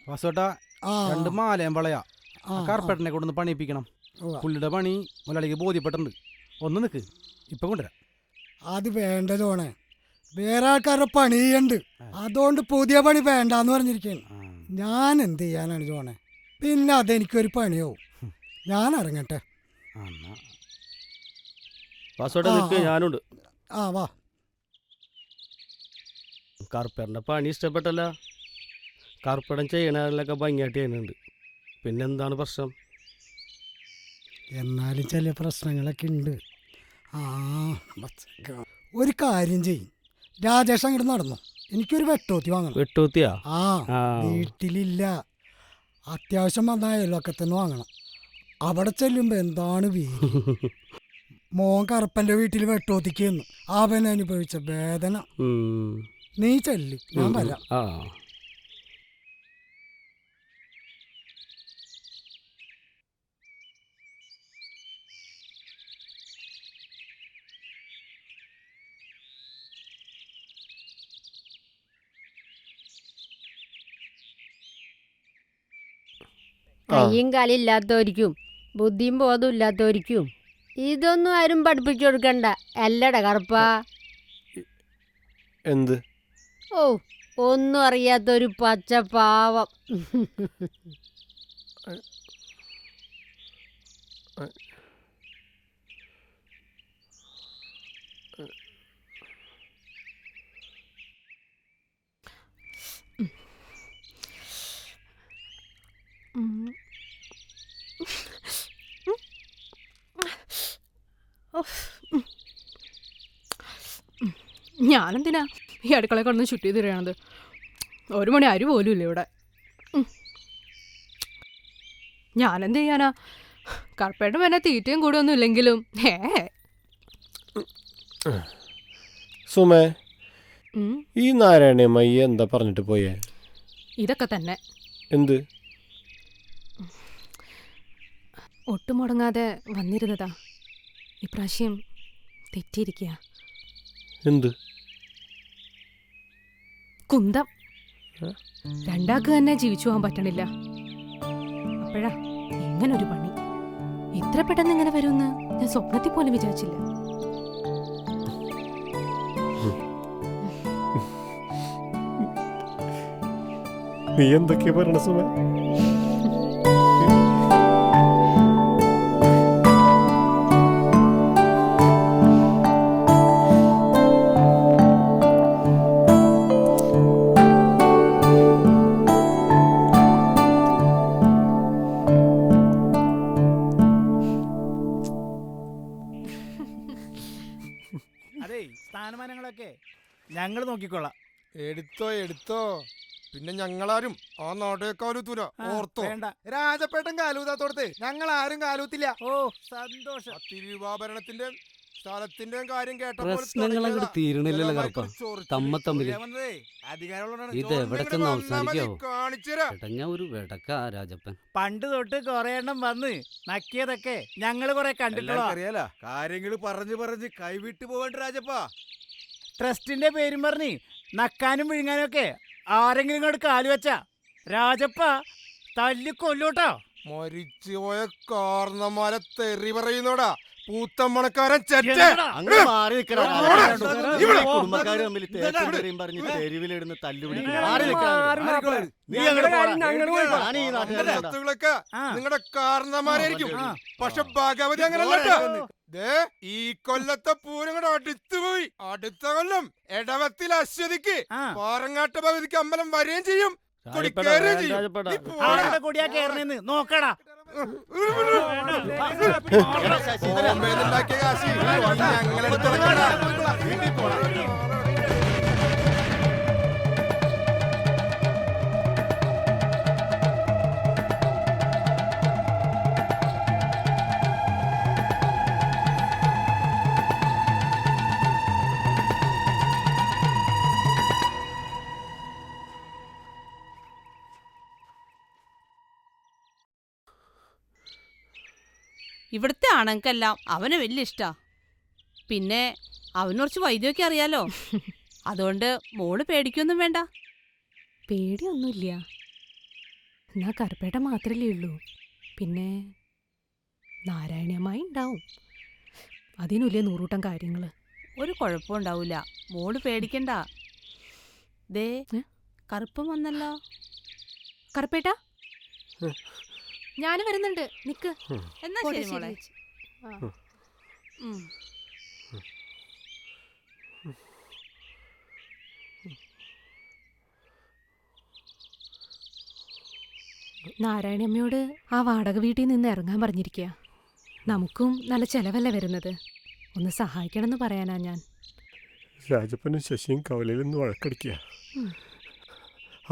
വാസോട്ടാ രണ്ട് മാലയും വളയാ കാർപ്പേട്ടനെ കൊണ്ടൊന്ന് പണിയിപ്പിക്കണം. പുള്ളിയുടെ പണി മുതലാളിക്ക് ബോധ്യപ്പെട്ടിട്ടുണ്ട്. ഒന്ന് നിൽക്ക്, ഇപ്പം കൊണ്ടുവരാം. അത് വേണ്ട ജോണേ, വേറെ ആൾക്കാരുടെ പണി ചെയ്യണ്ട്. അതുകൊണ്ട് പുതിയ പണി വേണ്ടാന്ന് പറഞ്ഞിരിക്കുകയാണ്. ഞാൻ എന്ത് ചെയ്യാനാണ് ജോണേ? പിന്നെ അതെനിക്കൊരു പണിയാവും. ഞാൻ ഇറങ്ങട്ടെ. വാസോട്ടെ നിൽക്കുക, ഞാനുണ്ട്. ആ വാ. കറുപ്പേട്ടൻ്റെ പണി ഇഷ്ടപ്പെട്ടല്ല. കറുപ്പേടൻ ചെയ്യണതിലൊക്കെ ഭംഗിയായിട്ട് ചെയ്യുന്നുണ്ട്. പിന്നെന്താണ് പ്രശ്നം? എന്നാലും ചില പ്രശ്നങ്ങളൊക്കെ ഉണ്ട്. ഒരു കാര്യം ചെയ്യും, രാജേഷ് അങ്ങോട്ട് നടന്നു. എനിക്കൊരു വെട്ടോത്തി വാങ്ങണം. വെട്ടോത്തിയാ? വീട്ടിലില്ല, അത്യാവശ്യം വന്ന അയൽവക്കത്തുനിന്ന് വാങ്ങണം. അവിടെ ചെല്ലുമ്പോ എന്താണ് വീട്. മോൻ കറുപ്പന്റെ വീട്ടിൽ വെട്ടോത്തിക്ക് അവൻ അനുഭവിച്ച വേദന. നീ ചെല്ലി, ഞാൻ വരാം. കയ്യും കാലും ഇല്ലാത്തവർക്കും ബുദ്ധിയും ബോധവും ഇല്ലാത്തവർക്കും ഇതൊന്നും ആരും പഠിപ്പിച്ചു കൊടുക്കണ്ട. അല്ലടാ കറുപ്പാ? എന്ത്? ഓ, ഒന്നും അറിയാത്തൊരു പച്ച പാവം. ഞാനെന്തിനാ ഈ അടുക്കള കിടന്ന് ചുറ്റി തിരിയണത്? 1 മണി അരി പോലും ഇല്ല ഇവിടെ. ഞാനെന്ത് ചെയ്യാനാ? കറുപ്പേട്ടൻ പിന്നെ തീറ്റയും കൂടെ ഒന്നും ഇല്ലെങ്കിലും. സുമേ, ഈ നാരായണമ്മയ്യ എന്താ പറഞ്ഞിട്ട് പോയേ? ഇതൊക്കെ തന്നെ. എന്ത്? ഒട്ടും മുടങ്ങാതെ വന്നിരുന്നതാ. ഇപ്രാവശ്യം തെറ്റിയിരിക്കുക. എന്ത്? കുന്തം. രണ്ടാൾക്ക് തന്നെ ജീവിച്ചു പോകാൻ പറ്റണില്ല. അപ്പോഴാ ഇങ്ങനൊരു പണി. ഇത്ര പെട്ടെന്ന് ഇങ്ങനെ വരുമെന്ന് ഞാൻ സ്വപ്നത്തിൽ പോലും വിചാരിച്ചില്ല. നീ എന്തൊക്കെയാ പറയണ സുമേ? അതെ, സ്ഥാനമാനങ്ങളൊക്കെ ഞങ്ങൾ നോക്കിക്കൊള്ളാം. എടുത്തോ. പിന്നെ ഞങ്ങളാരും ആ നാടേക്കാലൂത്തൂല, ഓർത്തോ? വേണ്ട. രാജപ്പേട്ടൻ കാലൂത്താത്തോടത്ത് ഞങ്ങൾ ആരും കാലൂത്തില്ല. ഓ സന്തോഷം. തിരുവാഭരണത്തിന്റെ സ്ഥലത്തിന്റെയും കാര്യം പ്രശ്നങ്ങൾ അങ്ങോട്ട് തീരണില്ലല്ലോ കറുപ്പ, തമ്മില്. ഇത് എവിടെ ചെന്ന് അവസാനിക്കാവോ? ഇടഞ്ഞ ഒരു വെടക്ക രാജപ്പൻ. പണ്ട് തൊട്ട് കൊറേ എണ്ണം വന്ന് നക്കിയതൊക്കെ ഞങ്ങൾ കൊറേ കണ്ടിട്ടുള്ള കാര്യങ്ങൾ പറഞ്ഞു കൈവിട്ടു പോകണ്ട രാജപ്പാ. ട്രസ്റ്റിന്റെ പേരും പറഞ്ഞ് നക്കാനും വിഴുങ്ങാനും ഒക്കെ ആരെങ്കിലും ഇങ്ങോട്ട് കാലു വെച്ചാ രാജപ്പ തല്ലി കൊല്ലോട്ടോ. മരിച്ചുപോയ കാരണന്മാരെ തെറി പറയുന്നോടാ പൂത്തമ്മണക്കാരൻ. കുടുംബക്കാര് തമ്മിൽ തേക്കും പറഞ്ഞ് തെരുവിലിടുന്ന തല്ലുപിടികളൊക്കെ നിങ്ങളുടെ കാരണന്മാരായിരിക്കും. പക്ഷെ ഭഗവതി അങ്ങനെ ഈ കൊല്ലത്തെ പൂരം കൂടെ അടുത്തുപോയി. അടുത്ത കൊല്ലം എടവത്തിൽ അശ്വതിക്ക് പാറങ്ങാട്ട് ഭഗവതിക്ക് അമ്പലം വരികയും ചെയ്യും, കുടിക്കേറുകയും ചെയ്യും. കൂടിയാ കേറണെന്ന് നോക്കടാ. ബോംബെന്നുണ്ടാക്കിയ കാശി ഞങ്ങളെടുത്ത് വീട്ടിൽ പോണം. ഇവിടുത്തെ ആണുങ്ങൾക്കെല്ലാം അവന് വലിയ ഇഷ്ടാ. പിന്നെ അവന് കുറച്ച് വൈദ്യമൊക്കെ അറിയാലോ. അതുകൊണ്ട് മോള് പേടിക്കൊന്നും വേണ്ട. പേടിയൊന്നുമില്ല. എന്നാ കറുപ്പേട്ട മാത്രല്ലേ ഉള്ളൂ, പിന്നെ നാരായണിയമ്മായി ഉണ്ടാവും. അതിനുള്ളിൽ നൂറൂട്ടം കാര്യങ്ങൾ. ഒരു കുഴപ്പമുണ്ടാവൂല, മോള് പേടിക്കണ്ട. ദേ കറുപ്പം വന്നല്ലോ. കറുപ്പേട്ട ഞാൻ വരുന്നുണ്ട്, നിക്ക്. എന്നാ പോട്ടെ, ശരി മോളെ. ചേച്ചി. ആ. ഉം. നാരായണിയമ്മയോട് ആ വാടക വീട്ടിൽ നിന്ന് ഇറങ്ങാൻ പറഞ്ഞിരിക്കുക. നമുക്കും നല്ല ചെലവല്ല വരുന്നത്, ഒന്ന് സഹായിക്കണമെന്ന് പറയാനാ ഞാൻ. രാജപ്പനും ശശിയും കവലയിൽ നിന്ന് വഴക്കടിക്കുക.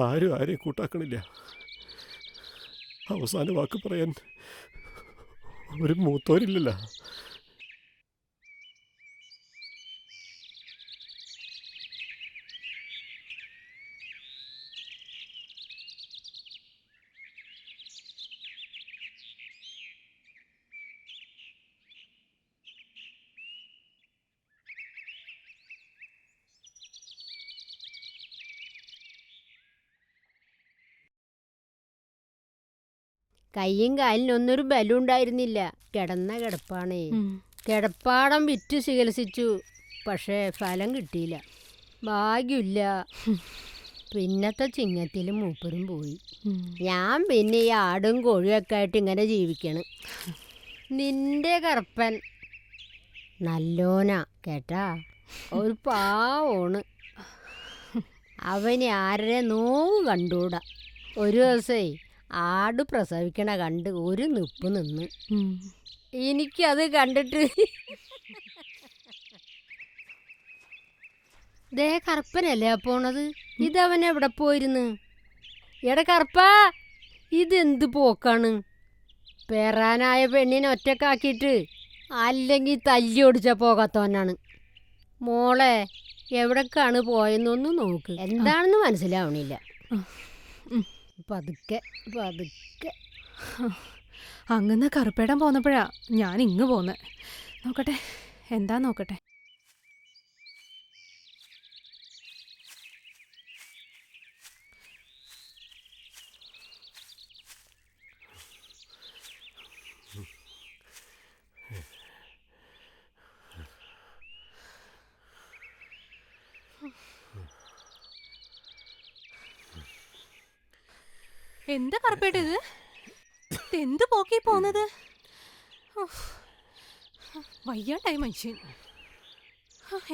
ആരും ആരെയും കൂട്ടാക്കണില്ല. അവസാന വാക്ക് പറയാൻ ഒരു മൂത്തോരില്ലല്ലോ. കയ്യും കാലിനൊന്നൊരു ബലം ഉണ്ടായിരുന്നില്ല. കിടന്ന കിടപ്പാണേ. കിടപ്പാടം വിറ്റ് ചികിത്സിച്ചു, പക്ഷേ ഫലം കിട്ടിയില്ല. ഭാഗ്യമില്ല. പിന്നത്തെ ചിങ്ങത്തിൽ മൂപ്പരും പോയി. ഞാൻ പിന്നെ ഈ ആടും കോഴിയൊക്കെ ആയിട്ട് ഇങ്ങനെ ജീവിക്കണം. നിന്റെ കറുപ്പൻ നല്ലോനാ കേട്ടാ, ഒരു പാവമാണ്. അവന് ആരുടെ നോവ് കണ്ടൂടാ. ഒരു ദിവസേ ആട് പ്രസവിക്കണ കണ്ട് ഒരു നിപ്പ് നിന്ന്. എനിക്കത് കണ്ടിട്ട് ദേ കറുപ്പനല്ലേ പോണത്. ഇതവൻ എവിടെ പോയിരുന്നു? എടാ കറുപ്പാ, ഇതെന്ത് പോക്കാണ്? പെറാനായ പെണ്ണിനെ ഒറ്റക്കാക്കിയിട്ട് അല്ലെങ്കിൽ തല്ലി ഓടിച്ചാൽ പോകാത്തവനാണ്. മോളെ എവിടേക്കാണ് പോയെന്നൊന്ന് നോക്ക്. എന്താണെന്ന് മനസ്സിലാവണില്ല. പതുക്കെ പതുക്കെ. അങ്ങനെ കറുപ്പേടം പോന്നപ്പോഴാ ഞാൻ ഇങ്ങ് പോന്നെ. നോക്കട്ടെ എന്താ നോക്കട്ടെ. എന്താ കറുപ്പേട്ട ഇത്? എന്ത് പോക്കി പോന്നത്? വയ്യാണ്ടായി മനുഷ്യൻ.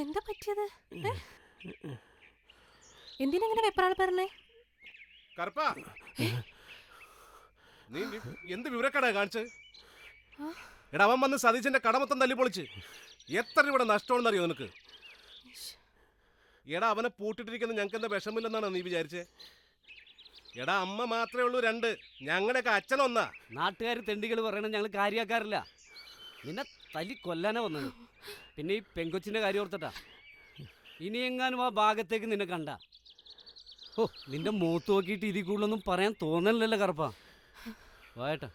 എന്താ പറ്റിയത്? എന്തിനെങ്ങനെ വെപ്രാള പറഞ്ഞേ? കറുപ്പാ, നീ എന്ത് വിവരക്കടാ കാണിച്ച്? എടാ അവൻ വന്ന് സതീശന്റെ കട മൊത്തം തല്ലി പൊളിച്ച്. എത്ര രൂപയുടെ നഷ്ടമാണെന്നറിയോ നിനക്ക്? എടാ അവനെ പൂട്ടിട്ടിരിക്കുന്ന ഞങ്ങൾക്ക് എന്താ വിഷമില്ലെന്നാണ് നീ വിചാരിച്ചേ? എടാ അമ്മ മാത്രമേ ഉള്ളൂ 2, ഞങ്ങളുടെയൊക്കെ അച്ഛനൊന്നാ. നാട്ടുകാർ തെണ്ടികൾ പറയണത് ഞങ്ങൾ കാര്യമാക്കാറില്ല. നിന്നെ തല്ലി കൊല്ലാനാ വന്നത്. പിന്നെ ഈ പെങ്കൊച്ചിൻ്റെ കാര്യം ഓർത്തിട്ടാ. ഇനിയെങ്ങാനും ആ ഭാഗത്തേക്ക് നിന്നെ കണ്ട, ഓ നിന്റെ മൂത്ത് നോക്കിയിട്ട് ഇതിൽ കൂടുതലൊന്നും പറയാൻ തോന്നണില്ലല്ലോ കറുപ്പാ. വായട്ടാ.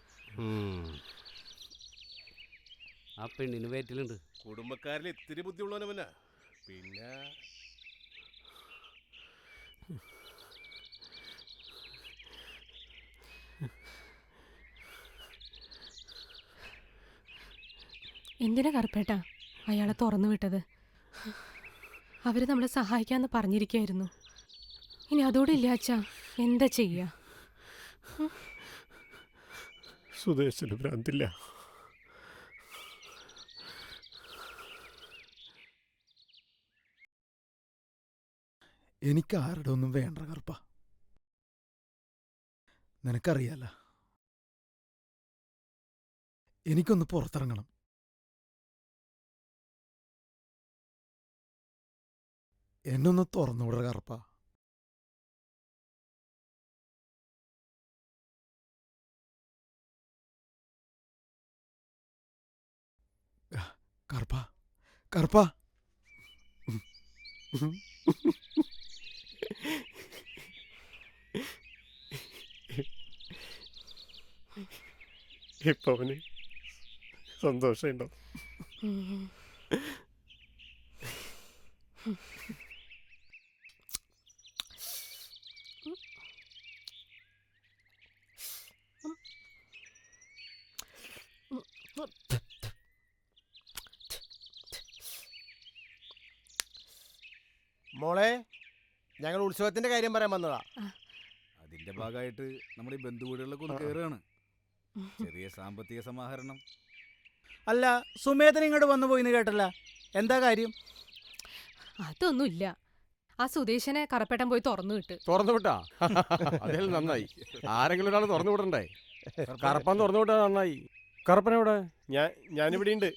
ആ പെണ്ണിന് വയറ്റിലുണ്ട്. കുടുംബക്കാരിൽ ഇത്തിരി ബുദ്ധിയുള്ളവനവനാ. പിന്നെ എന്തിനാ കറുപ്പേട്ട അയാളെ തുറന്നു വിട്ടത്? അവര് നമ്മളെ സഹായിക്കാന്ന് പറഞ്ഞിരിക്കായിരുന്നു. ഇനി അതോടെ ഇല്ല അച്ഛാ, എന്താ ചെയ്യാ? സുദേശന് ഭ്രാന്തില്ല. എനിക്ക് ആരുടെ ഒന്നും വേണ്ട കറുപ്പ. നിനക്കറിയാല, എനിക്കൊന്ന് പുറത്തിറങ്ങണം. എന്നൊന്ന് തുറന്നുവിട കറുപ്പ. കറുപ്പ കറുപ്പ. ഇപ്പൊ അവന് സന്തോഷമുണ്ടോ? ഞങ്ങൾ ഉത്സവത്തിന്റെ കാര്യം പറയാൻ വന്നതാ. അതിന്റെ ഭാഗമായിട്ട് നമ്മുടെ ഈ ബന്ധുവീടുകളിലൊക്കെ ഒന്ന് കയറുകയാണ്. ചെറിയ സാമ്പത്തിക സമാഹരണം. അല്ല, സുമേധൻ ഇങ്ങോട്ട് വന്നു പോയിന്ന് കേട്ടല്ല, എന്താ കാര്യം? അതൊന്നുമില്ല. ആ സുദേശനെ കറപ്പേട്ടൻ പോയി തുറന്നു വിട്ട്. തുറന്നു വിട്ടാ? അതേലും നന്നായി. ആരെങ്കിലും ഒരാൾ തുറന്നു വിടണ്ടേ? കറപ്പൻ തുറന്നു വിട്ടാ നന്നായി. കറപ്പനെവിടെ? ഞാനിവിടെ ഉണ്ട്.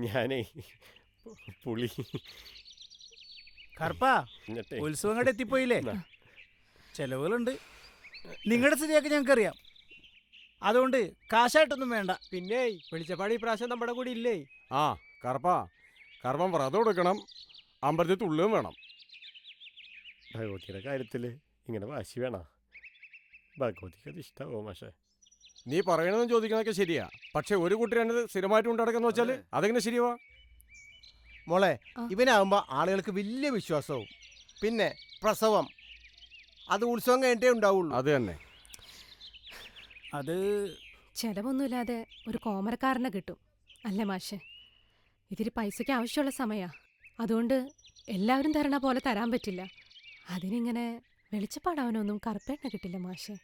ഞാനേ പുളി. കറുപ്പാ, ഉത്സവം കണ്ട് എത്തിപ്പോയില്ലേ? ചെലവുകളുണ്ട്. നിങ്ങളുടെ സ്ഥിതിയൊക്കെ ഞങ്ങൾക്കറിയാം. അതുകൊണ്ട് കാശായിട്ടൊന്നും വേണ്ട. പിന്നെ വെളിച്ചപ്പാടി പ്രാവശ്യം നമ്മുടെ കൂടി ഇല്ലേ? ആ കറപ്പാ, കർമ്മം വ്രതം എടുക്കണം, അമ്പലത്തിൽ തുള്ളുകയും വേണം. ഭഗവതിയുടെ കാര്യത്തിൽ ഇങ്ങനെ വാശി വേണം. ഭഗവതിക്ക് അത് ഇഷ്ടമാവോ മാഷേ? നീ പറയണമെന്ന് ചോദിക്കണതൊക്കെ ശരിയാ, പക്ഷെ ഒരു കുട്ടി സ്ഥിരമായിട്ട് കൊണ്ടുനടക്കുന്ന വെച്ചാൽ അതെങ്ങനെ ശരിയാവാ? മോളെ, ഇവനാകുമ്പോ ആളുകൾക്ക് വലിയ വിശ്വാസവും. പിന്നെ പ്രസവം അത് ഉത്സവം കഴിഞ്ഞിട്ടേ ഉണ്ടാവുള്ളൂ. അത് തന്നെ. അത് ചെലവൊന്നുമില്ലാതെ ഒരു കോമരക്കാരനെ കിട്ടും അല്ലേ മാഷെ? ഇതിരി പൈസയ്ക്ക് ആവശ്യമുള്ള സമയാ. അതുകൊണ്ട് എല്ലാവരും തരണ പോലെ തരാൻ പറ്റില്ല. അതിനിങ്ങനെ വെളിച്ചപ്പാടാവനൊന്നും കറുപ്പേട്ടനെ കിട്ടില്ല മാഷെ.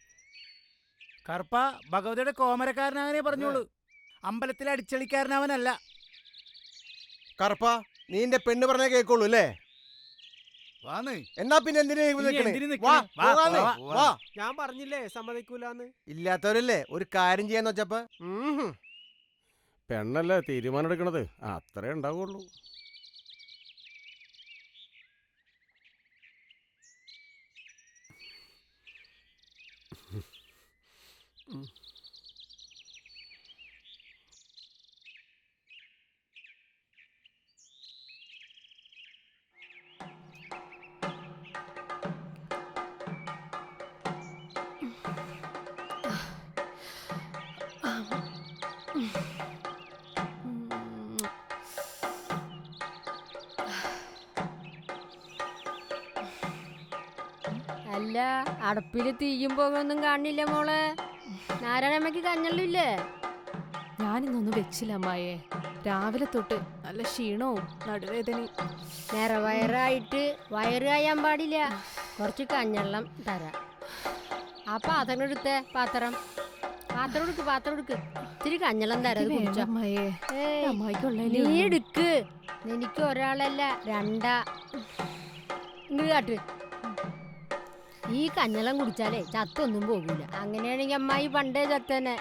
കറുപ്പ ഭഗവതിയുടെ കോമരക്കാരനവനെ പറഞ്ഞോളൂ, അമ്പലത്തിലെ അടിച്ചളിക്കാരനവനല്ല. കറുപ്പ, നീ എന്റെ പെണ്ണ് പറഞ്ഞേ കേൾക്കുള്ളൂ അല്ലേ? എന്നാ പിന്നെ ഞാൻ പറഞ്ഞില്ലേ സമ്മതിക്കൂലെന്ന്. ഇല്ലാത്തവരല്ലേ ഒരു കാര്യം ചെയ്യാന്ന് വെച്ചപ്പോ. പെണ്ണല്ലേ തീരുമാനം എടുക്കണത്, അത്രേ ഉണ്ടാവുള്ളൂ. അല്ല, അടപ്പില് തീയും പോകൊന്നും കാണില്ല മോളെ. നാരായണമ്മക്ക് കഞ്ഞള്ളില്ലേ? ഞാനിന്നൊന്നും വെച്ചില്ല അമ്മായേ. രാവിലെ തൊട്ട് നല്ല ക്ഷീണവും നടുവേദനയും. നിറവയറായിട്ട് വയറ് കായാൻ പാടില്ല. കുറച്ച് കഞ്ഞെള്ളം തരാം. ആ പാത്രം എടുത്തേ. പാത്രം എടുക്ക്. ഇത്തിരി കഞ്ഞെള്ളം തരാം. നീ എടുക്ക്. എനിക്ക് ഒരാളല്ല രണ്ടാ. ഇങ്ങോട്ട് കാട്ട്. ഈ കഞ്ഞെള്ളം കുടിച്ചാലേ ചത്തൊന്നും പോകൂല. അങ്ങനെയാണെങ്കിൽ അമ്മായി പണ്ടേ ചത്തന്നെ.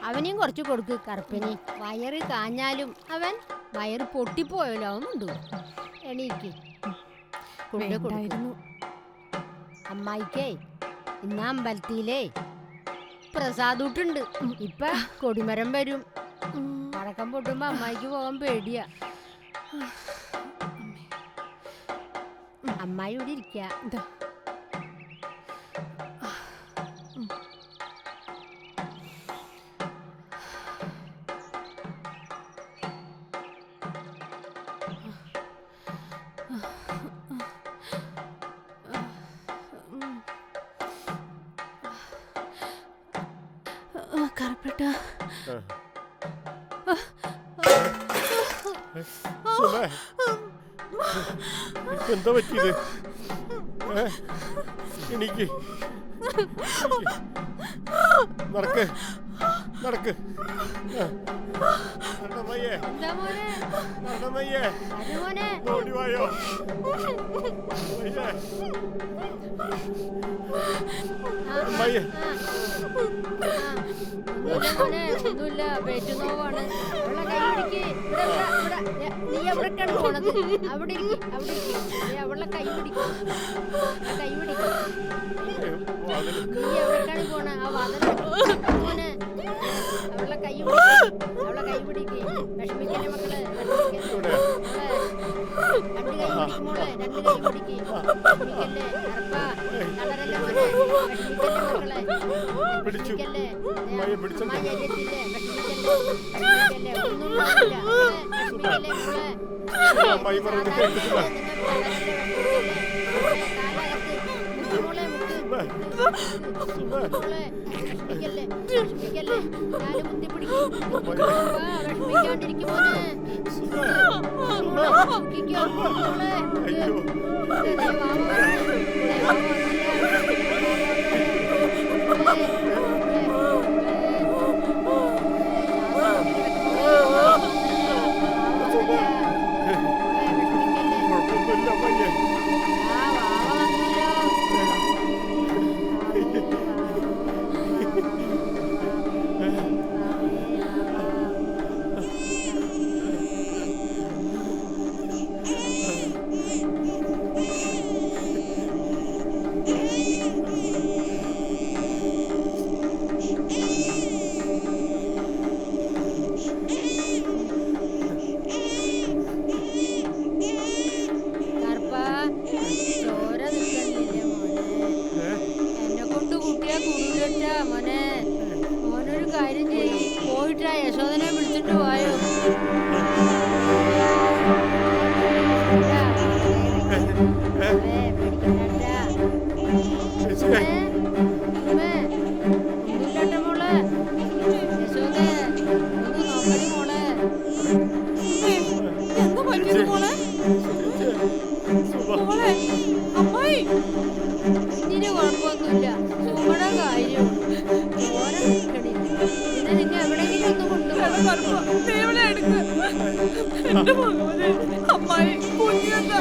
അവനെയും കുറച്ച് കൊടുക്ക് കറുപ്പനി. വയറ് കാഞ്ഞാലും അവൻ വയറ് പൊട്ടിപ്പോയല്ലോ അവനുണ്ട്. എണീക്ക്. അമ്മായിക്കേ ഇന്ന് അമ്പലത്തിലേ പ്രസാദൂട്ടുണ്ട്. ഇപ്പൊ കൊടിമരം വരും. പടക്കം പൊട്ടുമ്പോ അമ്മായിക്ക് പോകാൻ പേടിയാ. അമ്മായി ഇവിടെ ഇരിക്ക. കറുപ്പേട്ട, എന്താ പറ്റിയത്? എനിക്ക് നടക്ക്. ഓടിവായോ. ഒന്നുമില്ല, പേറ്റുനോവാണ്. അവളെ കൈ പിടിക്ക്. നീ എവിടേക്കാണ് പോണത്? അവിടെ അവളെ കൈ പിടിക്കും. നീ എവിടേക്കാണ് പോണ? ആ വാതിൽ മോനെ അവളെ കൈ പിടിക്ക്. വിഷമിക്കല്ലേ മക്കളെ, വിഷമിക്കല്ലേ. രണ്ട് കൈ പിടിക്കും മോളെ, രണ്ട് കൈ പിടിക്ക്. വിഷമിക്കല്ലേ കറുപ്പാ, കളറല്ലേ മോനെ. വിഷമിക്കല്ലേ മക്കളെ, വിഷമിക്കല്ലേ. അമ്മായി അരിയത്തില്ലേ, വിഷമിക്കല്ലേ. ഒന്നും പാടില്ല. വിഷമിക്കല്ലേ മോളെ. കാലകത്ത് മോളെ മുക്ക്. മോളെ, വിഷമിക്കല്ലേ, വിഷമിക്കല്ലേ. കാല് കുത്തി പിടിക്ക്. വിഷമിക്കാണ്ടിരിക്കും മോനെ. നോക്കിക്കോ മോളെ. യശോദനെ വിളിച്ചിട്ട് പോയോ? ഒന്നുമില്ലട്ടെ മോളെ. യശോദേ, ഒന്ന് നോക്കടി മോളെ. എന്താ പറ്റിയത് മോളെ? മോളെ, അമ്മായി. കുഞ്ഞിന് കുഴപ്പമൊന്നുമില്ല. സുഖയുടെ കാര്യം ചോര നിൽക്കണില്ല. പിന്നെ നിങ്ങൾ എവിടെയെങ്കിലും ഒന്ന് കൊണ്ടുപോകും. എന്റെ ഭഗവതി, അമ്മായി കുഞ്ഞെന്താ?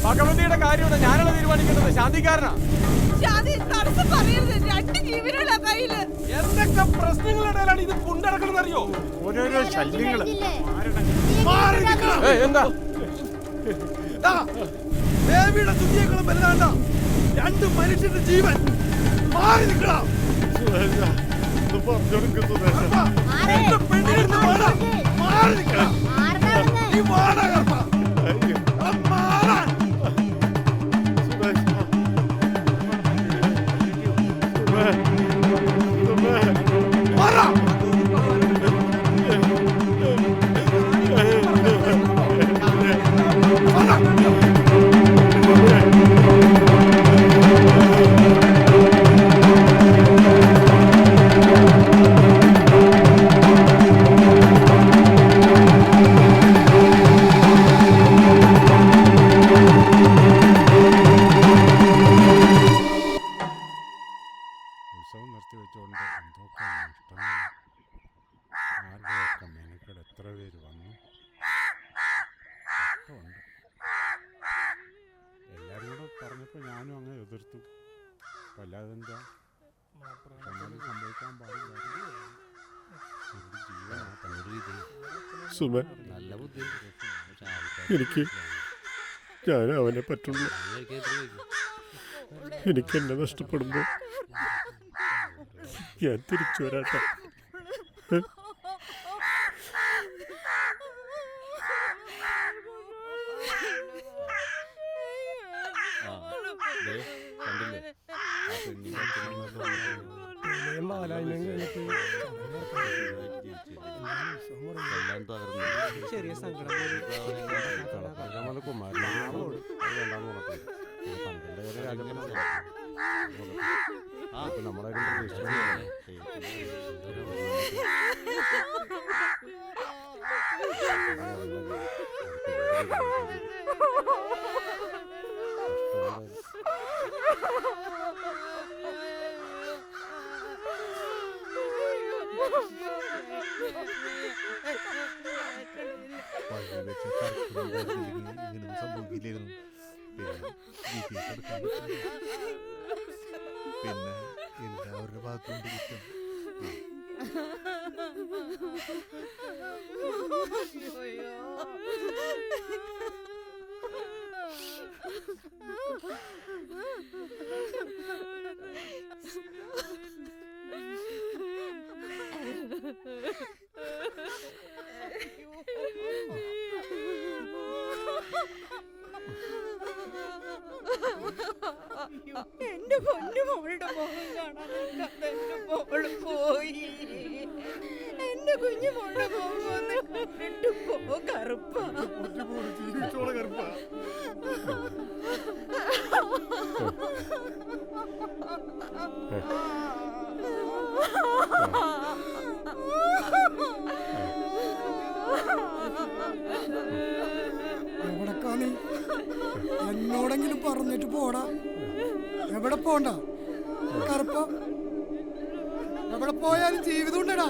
ഭഗവതിയുടെ കാര്യമാണ് ഞാനുള്ള തീരുമാനിക്കുന്നത്. ശാന്തിക്കാരനാ. എന്തൊക്കെ പ്രശ്നങ്ങളിടയിലാണ് ഇത് കൊണ്ടിടക്കണമെന്നറിയോ? ഓരോരോ ശല്യങ്ങള്. എന്താ ദേവിയുടെ തുല്യങ്ങളും വലുതാണ്ട 2 മനുഷ്യന്റെ ജീവൻ. മാറി നിൽക്കണം. മാറി നിൽക്കണം. ഈ വാടകർപ്പ ഉത്സവം നിർത്തിവെച്ചുകൊണ്ട് എന്തൊക്കെ നഷ്ടങ്ങൾ. ആരുടെയൊക്കെ മെനക്കെട് എത്ര പേര് വന്നു. ഉണ്ട്. എല്ലാവരും കൂടെ പറഞ്ഞപ്പോൾ ഞാനും അങ്ങ് എതിർത്തു. അല്ലാതെ എന്താ അങ്ങനെ സംഭവിക്കാൻ പാടില്ല. സുമ, എനിക്ക് ഞാൻ അവനെ പറ്റുള്ളൂ. എനിക്ക് എന്നെ നഷ്ടപ്പെടുമ്പോൾ ഞാൻ തിരിച്ചു വരാട്ടെ. കണ്ടില്ലേ, ആ ഇത്രയും മാലായ്മയും കഴിഞ്ഞിട്ട് ചെറിയ സങ്കടം നമ്മളെ ഇങ്ങനൊന്നും സംഭവിക്കില്ലായിരുന്നു. പിന്നെ എല്ലാവരുടെ ഭാഗത്തുണ്ട് കുറ്റം. എന്റെ പൊന്നു മോളുടെ മുഖം കാണാൻ എന്റെ മോള് പോയി. എന്റെ കുഞ്ഞു മോളുടെ മുഖം ഒന്ന് കണ്ടിട്ട് പോ കറുപ്പ. എവിടക്കാ നീ? എന്നോടെങ്കിലും പറഞ്ഞിട്ട് പോടാ. എവിടെ പോണ്ട കറുപ്പ? എവിടെ പോയാലും ജീവിതം ഉണ്ടടാ.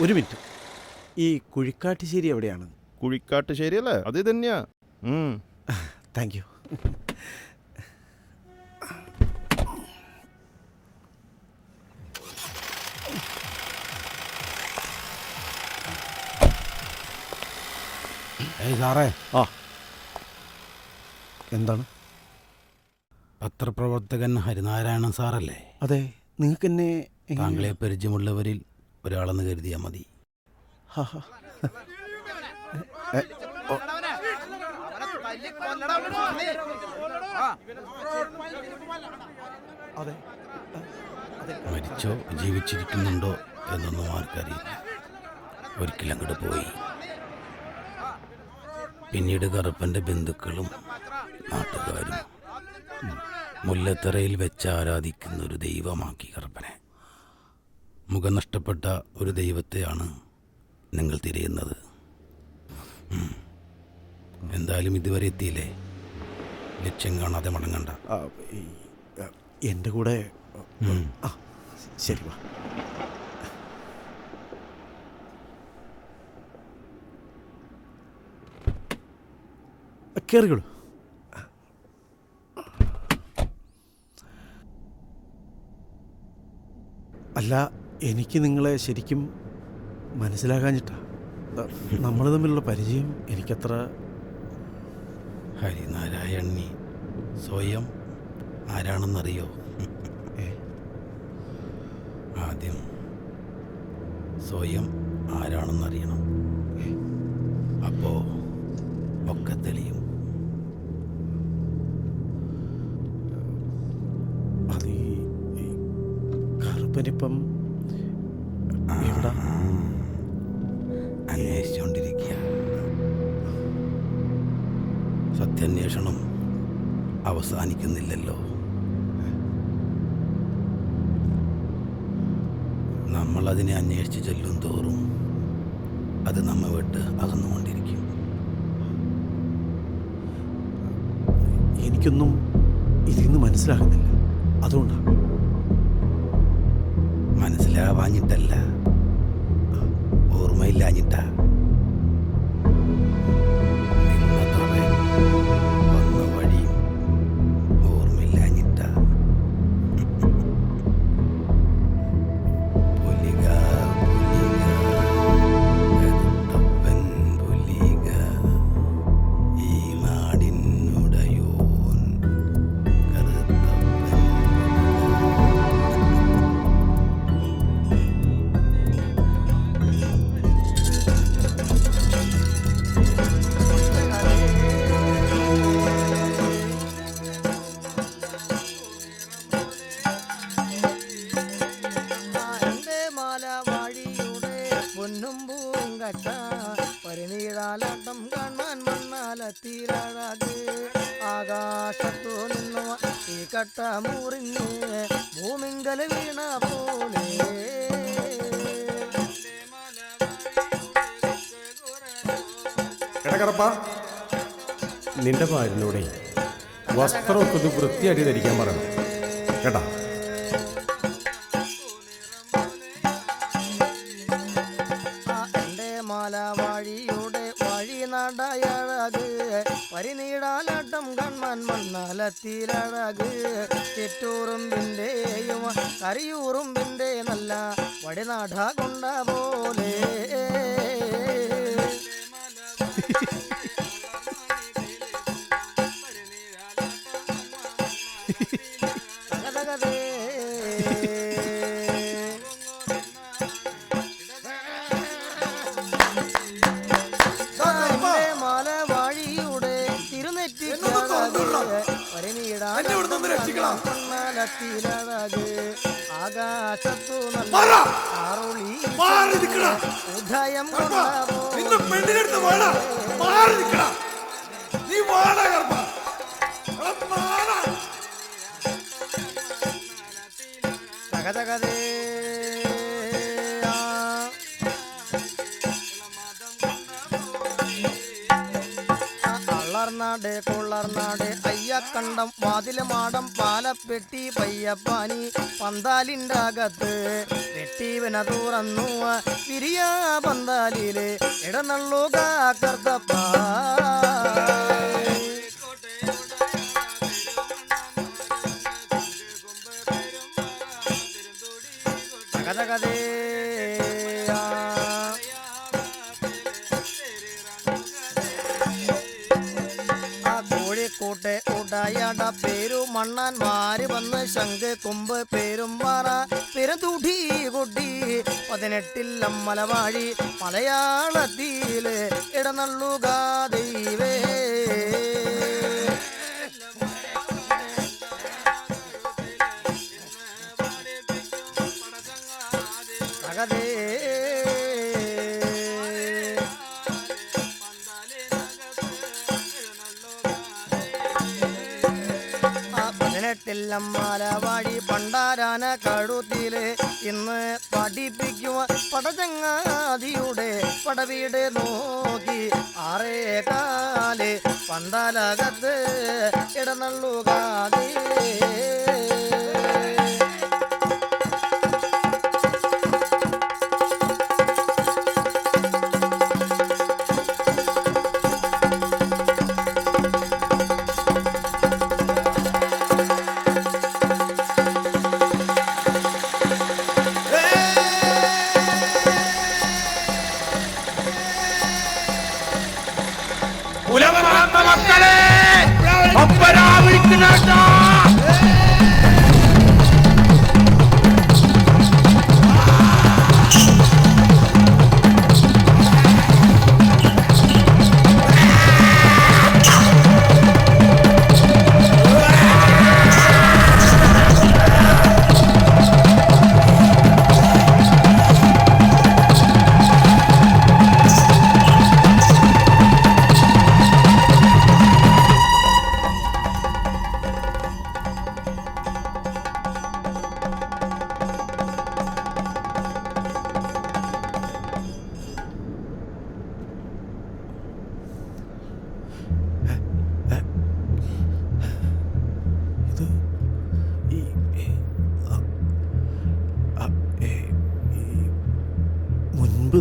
ഒരു മിനിറ്റ്, ഈ കുഴിക്കാട്ടുശ്ശേരി എവിടെയാണ്? കുഴിക്കാട്ടുശ്ശേരി അല്ലേ? അത് തന്നെയാ. Thank you. സാറേ. ആ, എന്താണ്? പത്രപ്രവർത്തകൻ ഹരിനാരായണൻ സാറല്ലേ? അതെ. നിങ്ങൾക്ക് എന്നെ താങ്കളെ പരിചയമുള്ളവരിൽ ഒരാളെന്ന് കരുതിയാൽ മതി. മരിച്ചോ ജീവിച്ചിരിക്കുന്നുണ്ടോ എന്നൊന്നും ആർക്കറിയില്ല. ഒരിക്കലും അങ്ങോട്ട് പോയി. പിന്നീട് കറുപ്പൻ്റെ ബന്ധുക്കളും നാട്ടുകാരും മുല്ലത്തറയിൽ വെച്ച് ആരാധിക്കുന്ന ഒരു ദൈവമാക്കി കറുപ്പനെ. മുഖം നഷ്ടപ്പെട്ട ഒരു ദൈവത്തെയാണ് നിങ്ങൾ തിരയുന്നത്. എന്തായാലും ഇതുവരെ എത്തിയില്ലേ? ലക്ഷ്യം കാണാതെ മടങ്ങണ്ട. എൻ്റെ കൂടെ ശരി വാ. കയറിക്കോളൂ. അല്ല, എനിക്ക് നിങ്ങളെ ശരിക്കും മനസ്സിലാകാഞ്ഞിട്ടാ. നമ്മൾ തമ്മിലുള്ള പരിചയം എനിക്കത്ര. ഹരിനാരായണി സ്വയം ആരാണെന്നറിയോ? ആദ്യം സ്വയം ആരാണെന്നറിയണം. അപ്പോ ഒക്കെ തെളിയും. അത് കറുപ്പനിപ്പം എവിടാ? അന്വേഷിച്ചുകൊണ്ടിരിക്കുക. സത്യാന്വേഷണം അവസാനിക്കുന്നില്ലല്ലോ. നമ്മളതിനെ അന്വേഷിച്ച് ചെല്ലും തോറും അത് നമ്മെ വിട്ട് അകന്നുകൊണ്ടിരിക്കും. എനിക്കൊന്നും ഇതിൽ നിന്ന് മനസ്സിലാകുന്നില്ല. അതുകൊണ്ടാണ്. മനസ്സിലാവാഞ്ഞിട്ടല്ല, ഓർമ്മയില്ലാഞ്ഞിട്ടാ. വന്ന വഴിയും ഓർമ്മയില്ലാഞ്ഞിട്ടാ. പുലിക കറുത്തപ്പൻ പുലിക, ഈ നാടിനുടയോൻ കറുത്തപ്പൻ. എന്റെ മാല വഴിയുടെ പൊന്നും പൂങ്കച്ച പരിനീഴാലാട്ടം കാണാൻ മണ്ണാലത്തീരഴക് ആകാശത്തു നിന്നു ഈ കട്ട മുറിഞ്ഞ് ഭൂമിങ്കൽ വീണ പോലെ എടക്കറപ്പ, നിന്റെ ഭാര്യനോടെ വസ്ത്രമൊക്കെ ഒന്ന് വൃത്തിയായിട്ട് ധരിക്കാൻ പറയണം കേട്ടാ. എന്റെ മാല വഴിയുടെ വഴി നടയഴക് പരിനീടാലാട്ടം കൺമാൻ മണ്ണാലത്തീരഴക് ചിറ്റൂറുമ്പിന്റെയും കരിയൂറുമ്പിന്റെ നല്ല വടിനാട കൊണ്ട പോലെ മാല വഴിയുടെ തിരുനെറ്റി ആകാശത്തു ഉദയം തകതകതേ വളർനാട് കൊള്ളർനാട് അയ്യക്കണ്ടം വാതില് മാടം പാലപ്പെട്ടി പയ്യപ്പാനി പന്താലിൻ്റെ അകത്ത് വെട്ടിവന തുറന്നു വിരിയാ പന്താലില് ഇടനള്ളുക കർത്തപ്പ തകതകതേ കോഴിക്കോട്ടെ ഉടയട പേരു മണ്ണാന്മാര് വന്ന് ശംഖ് കൊമ്പ് പേരും പാറ പെരുതുടി കൊട്ടി 18 അമ്മലവാഴി മലയാളത്തില് ഇടനള്ളുക ദൈവേ തകതേ മലവാഴി പണ്ടാരാന കഴുത്തില് ഇന്ന് പഠിപ്പിക്കുക പടചങ്ങാതിയുടെ പടവീട് നോക്കി 6 പന്താലകത്ത് ഇടനള്ളുകാതേ മക്കളെ ഒപ്പരാ വിളിക്കുന്നുണ്ടോ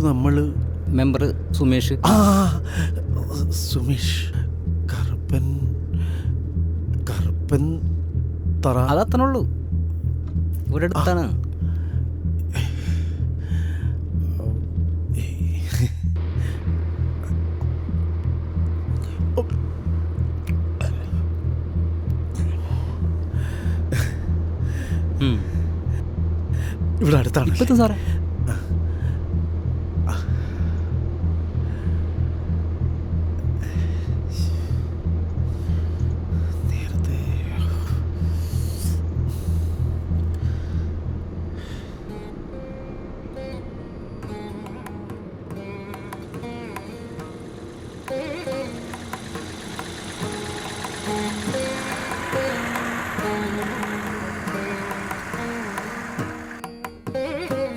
നമ്മള് മെമ്പർ സുമേഷ്. സുമേഷ് കറുപ്പൻ കറുപ്പൻ തറ അതത്രേ ഇവിടെ അടുത്താണ്. ഇവിടെ അടുത്താണ് ഇപ്പത്തും സാറേ.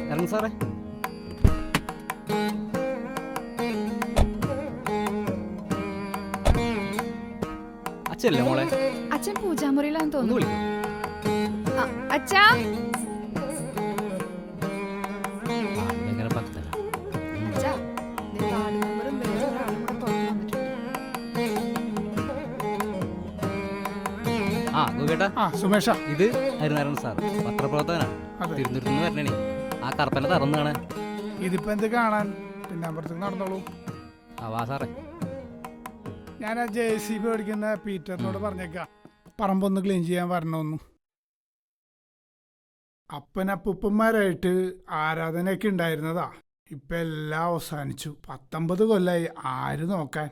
ഇറങ്ങും സാറേ. അച്ഛല്ലേ മോളെ? അച്ഛൻ പൂജാമുറിയിലാന്ന് തോന്നുന്നു. അച്ഛാ സുമേഷ, ഇത് ഹരിനാരായണൻ സാർ, പത്രപ്രവർത്തകനാണ്. തിരുവനന്തപുരത്ത് വരണേ. ആ കറുപ്പനെ തറന്ന് കാണാൻ. ഇതിപ്പോ എന്ത് കാണാൻ? പിന്നെ അപ്പുറത്തേക്ക് നടന്നോളൂ. വാ സാറേ. ഞാൻ ആ JCB ഓടിക്കുന്ന പീറ്ററിനോട് പറഞ്ഞേക്കാം പറമ്പൊന്ന് ക്ലീൻ ചെയ്യാൻ വരണമെന്നു. അപ്പനപ്പൂപ്പന്മാരായിട്ട് ആരാധനയൊക്കെ ഉണ്ടായിരുന്നതാ. ഇപ്പൊ എല്ലാം അവസാനിച്ചു. 19 കൊല്ലായി. ആര് നോക്കാൻ?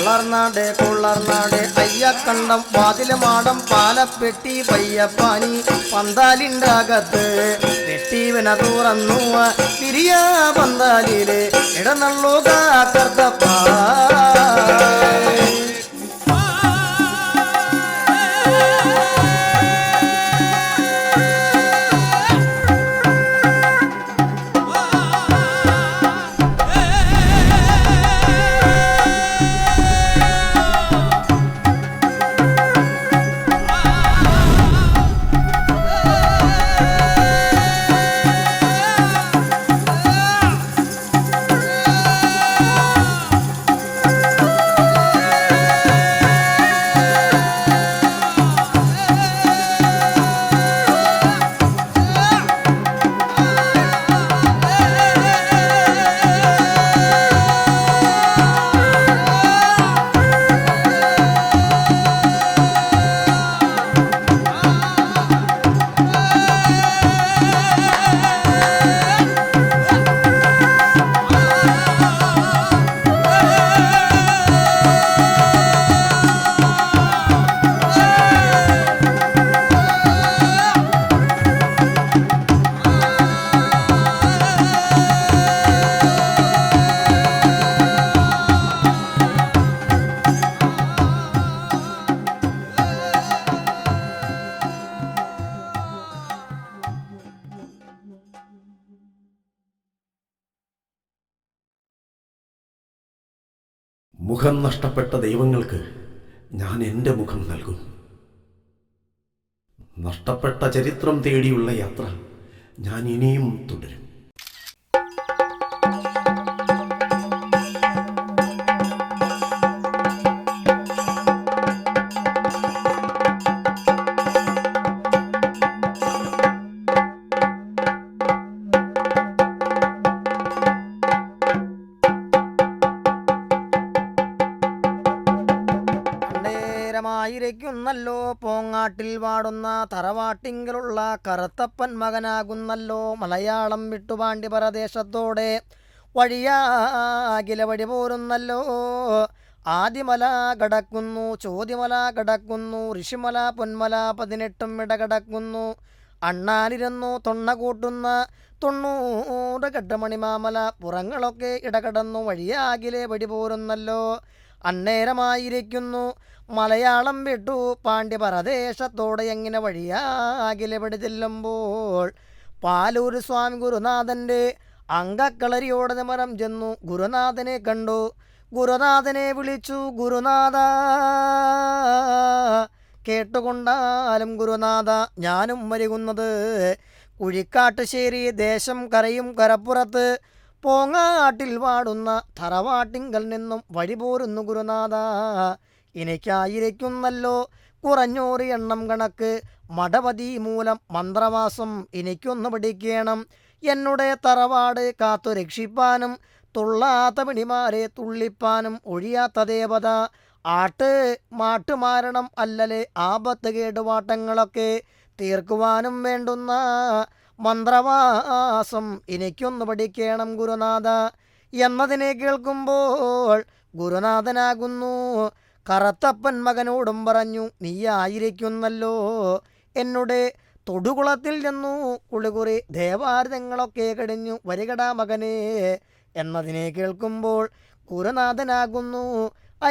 വളർനാട് ഉള്ളർനാട് അയ്യക്കണ്ടം വാതില് മാടം പാലപ്പെട്ടി പയ്യപ്പാനി പന്താലിൻ്റെ അകത്ത് പെട്ടിവന തുറന്നു തിരിയാ പന്താലില് ഇടനള്ളു കാക്കർത്തപ്പാ മുഖം നഷ്ടപ്പെട്ട ദൈവങ്ങൾക്ക് ഞാൻ എൻ്റെ മുഖം നൽകും. നഷ്ടപ്പെട്ട ചരിത്രം തേടിയുള്ള യാത്ര ഞാൻ ഇനിയും തുടരും. ായിരിക്കുന്നല്ലോ പോങ്ങാട്ടിൽ വാടുന്ന തറവാട്ടിങ്കലുള്ള കറുത്തപ്പൻ മകനാകുന്നല്ലോ മലയാളം വിട്ടുപാണ്ടി പരദേശത്തോടെ വഴിയാകില വഴി പോരുന്നല്ലോ. ആദിമല കടക്കുന്നു, ചോദ്യമല കടക്കുന്നു, ഋഷിമല പൊന്മല 18 ഇട കടക്കുന്നു. അണ്ണാനിരുന്നു തൊണ്ണ കൂട്ടുന്ന 90 കെട്ടുമണിമാമല പുറങ്ങളൊക്കെ ഇടകടന്നു വഴിയാകിലെ വഴി പോരുന്നല്ലോ. അന്നേരമായിരിക്കുന്നു മലയാളം വിട്ടു പാണ്ഡ്യ പരദേശത്തോടെ എങ്ങനെ വഴിയാകിലെ വഴി ചെല്ലുമ്പോൾ പാലൂർ സ്വാമി ഗുരുനാഥൻ്റെ അങ്കക്കളരിയോടെ നിമരം ചെന്നു ഗുരുനാഥനെ കണ്ടു. ഗുരുനാഥനെ വിളിച്ചു, ഗുരുനാഥ കേട്ടുകൊണ്ടാലും ഗുരുനാഥ ഞാനും വരുന്നത് കുഴിക്കാട്ടുശ്ശേരി ദേശം കരയും കരപ്പുറത്ത് പോങ്ങാട്ടിൽ വാടുന്ന തറവാട്ടിങ്കൽ നിന്നും വഴി പോരുന്നു ഗുരുനാഥ. എനിക്കായിരിക്കുന്നല്ലോ കുറഞ്ഞോറ് എണ്ണം കണക്ക് മടവതി മൂലം മന്ത്രവാസം എനിക്കൊന്ന് പഠിക്കണം. എന്നുടെ തറവാട് കാത്തു രക്ഷിപ്പാനും തുള്ളാത്ത പിടിമാരെ തുള്ളിപ്പാനും ഒഴിയാത്ത ദേവത ആട്ട് മാട്ടുമാരണം അല്ലലെ ആപത്ത് കേടുപാട്ടങ്ങളൊക്കെ തീർക്കുവാനും വേണ്ടുന്ന മന്ത്രവാസം എനിക്കൊന്ന് പഠിക്കണം ഗുരുനാഥ എന്നതിനെ കേൾക്കുമ്പോൾ ഗുരുനാഥനാകുന്നു കറുത്തപ്പൻ മകനോടും പറഞ്ഞു, നീയായിരിക്കുന്നല്ലോ എന്നുടെ തൊടുകുളത്തിൽ ചെന്നു കുളികുറി ദേവാരതങ്ങളൊക്കെ കഴിഞ്ഞു വരികടാ മകനെ എന്നതിനെ കേൾക്കുമ്പോൾ ഗുരുനാഥനാകുന്നു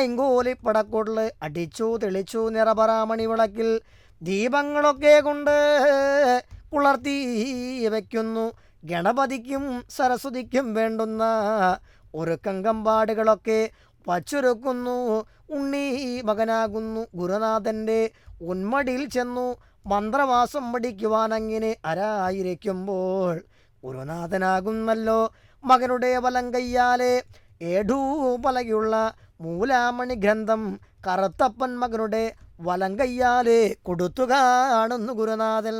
ഐങ്കോലി പടക്കൊള്ള് അടിച്ചു തെളിച്ചു നിറപറാമണി വിളക്കിൽ ദീപങ്ങളൊക്കെ കൊണ്ട് കുളർത്തി വയ്ക്കുന്നു. ഗണപതിക്കും സരസ്വതിക്കും വേണ്ടുന്ന ഒരുക്കങ്കമ്പാടുകളൊക്കെ വച്ചൊരുക്കുന്നു. ഉണ്ണി മകനാകുന്നു ഗുരുനാഥൻ്റെ ഉന്മടിയിൽ ചെന്നു മന്ത്രവാസം പഠിക്കുവാനങ്ങനെ ആരായിരിക്കുമ്പോൾ ഗുരുനാഥനാകുന്നല്ലോ മകനുടെ വലം കയ്യാലെ 7 പലകയുള്ള മൂലാമണി ഗ്രന്ഥം കറുത്തപ്പൻ മകനുടെ വലം കയ്യാലെ കൊടുത്തു കാണുന്നു ഗുരുനാഥൻ.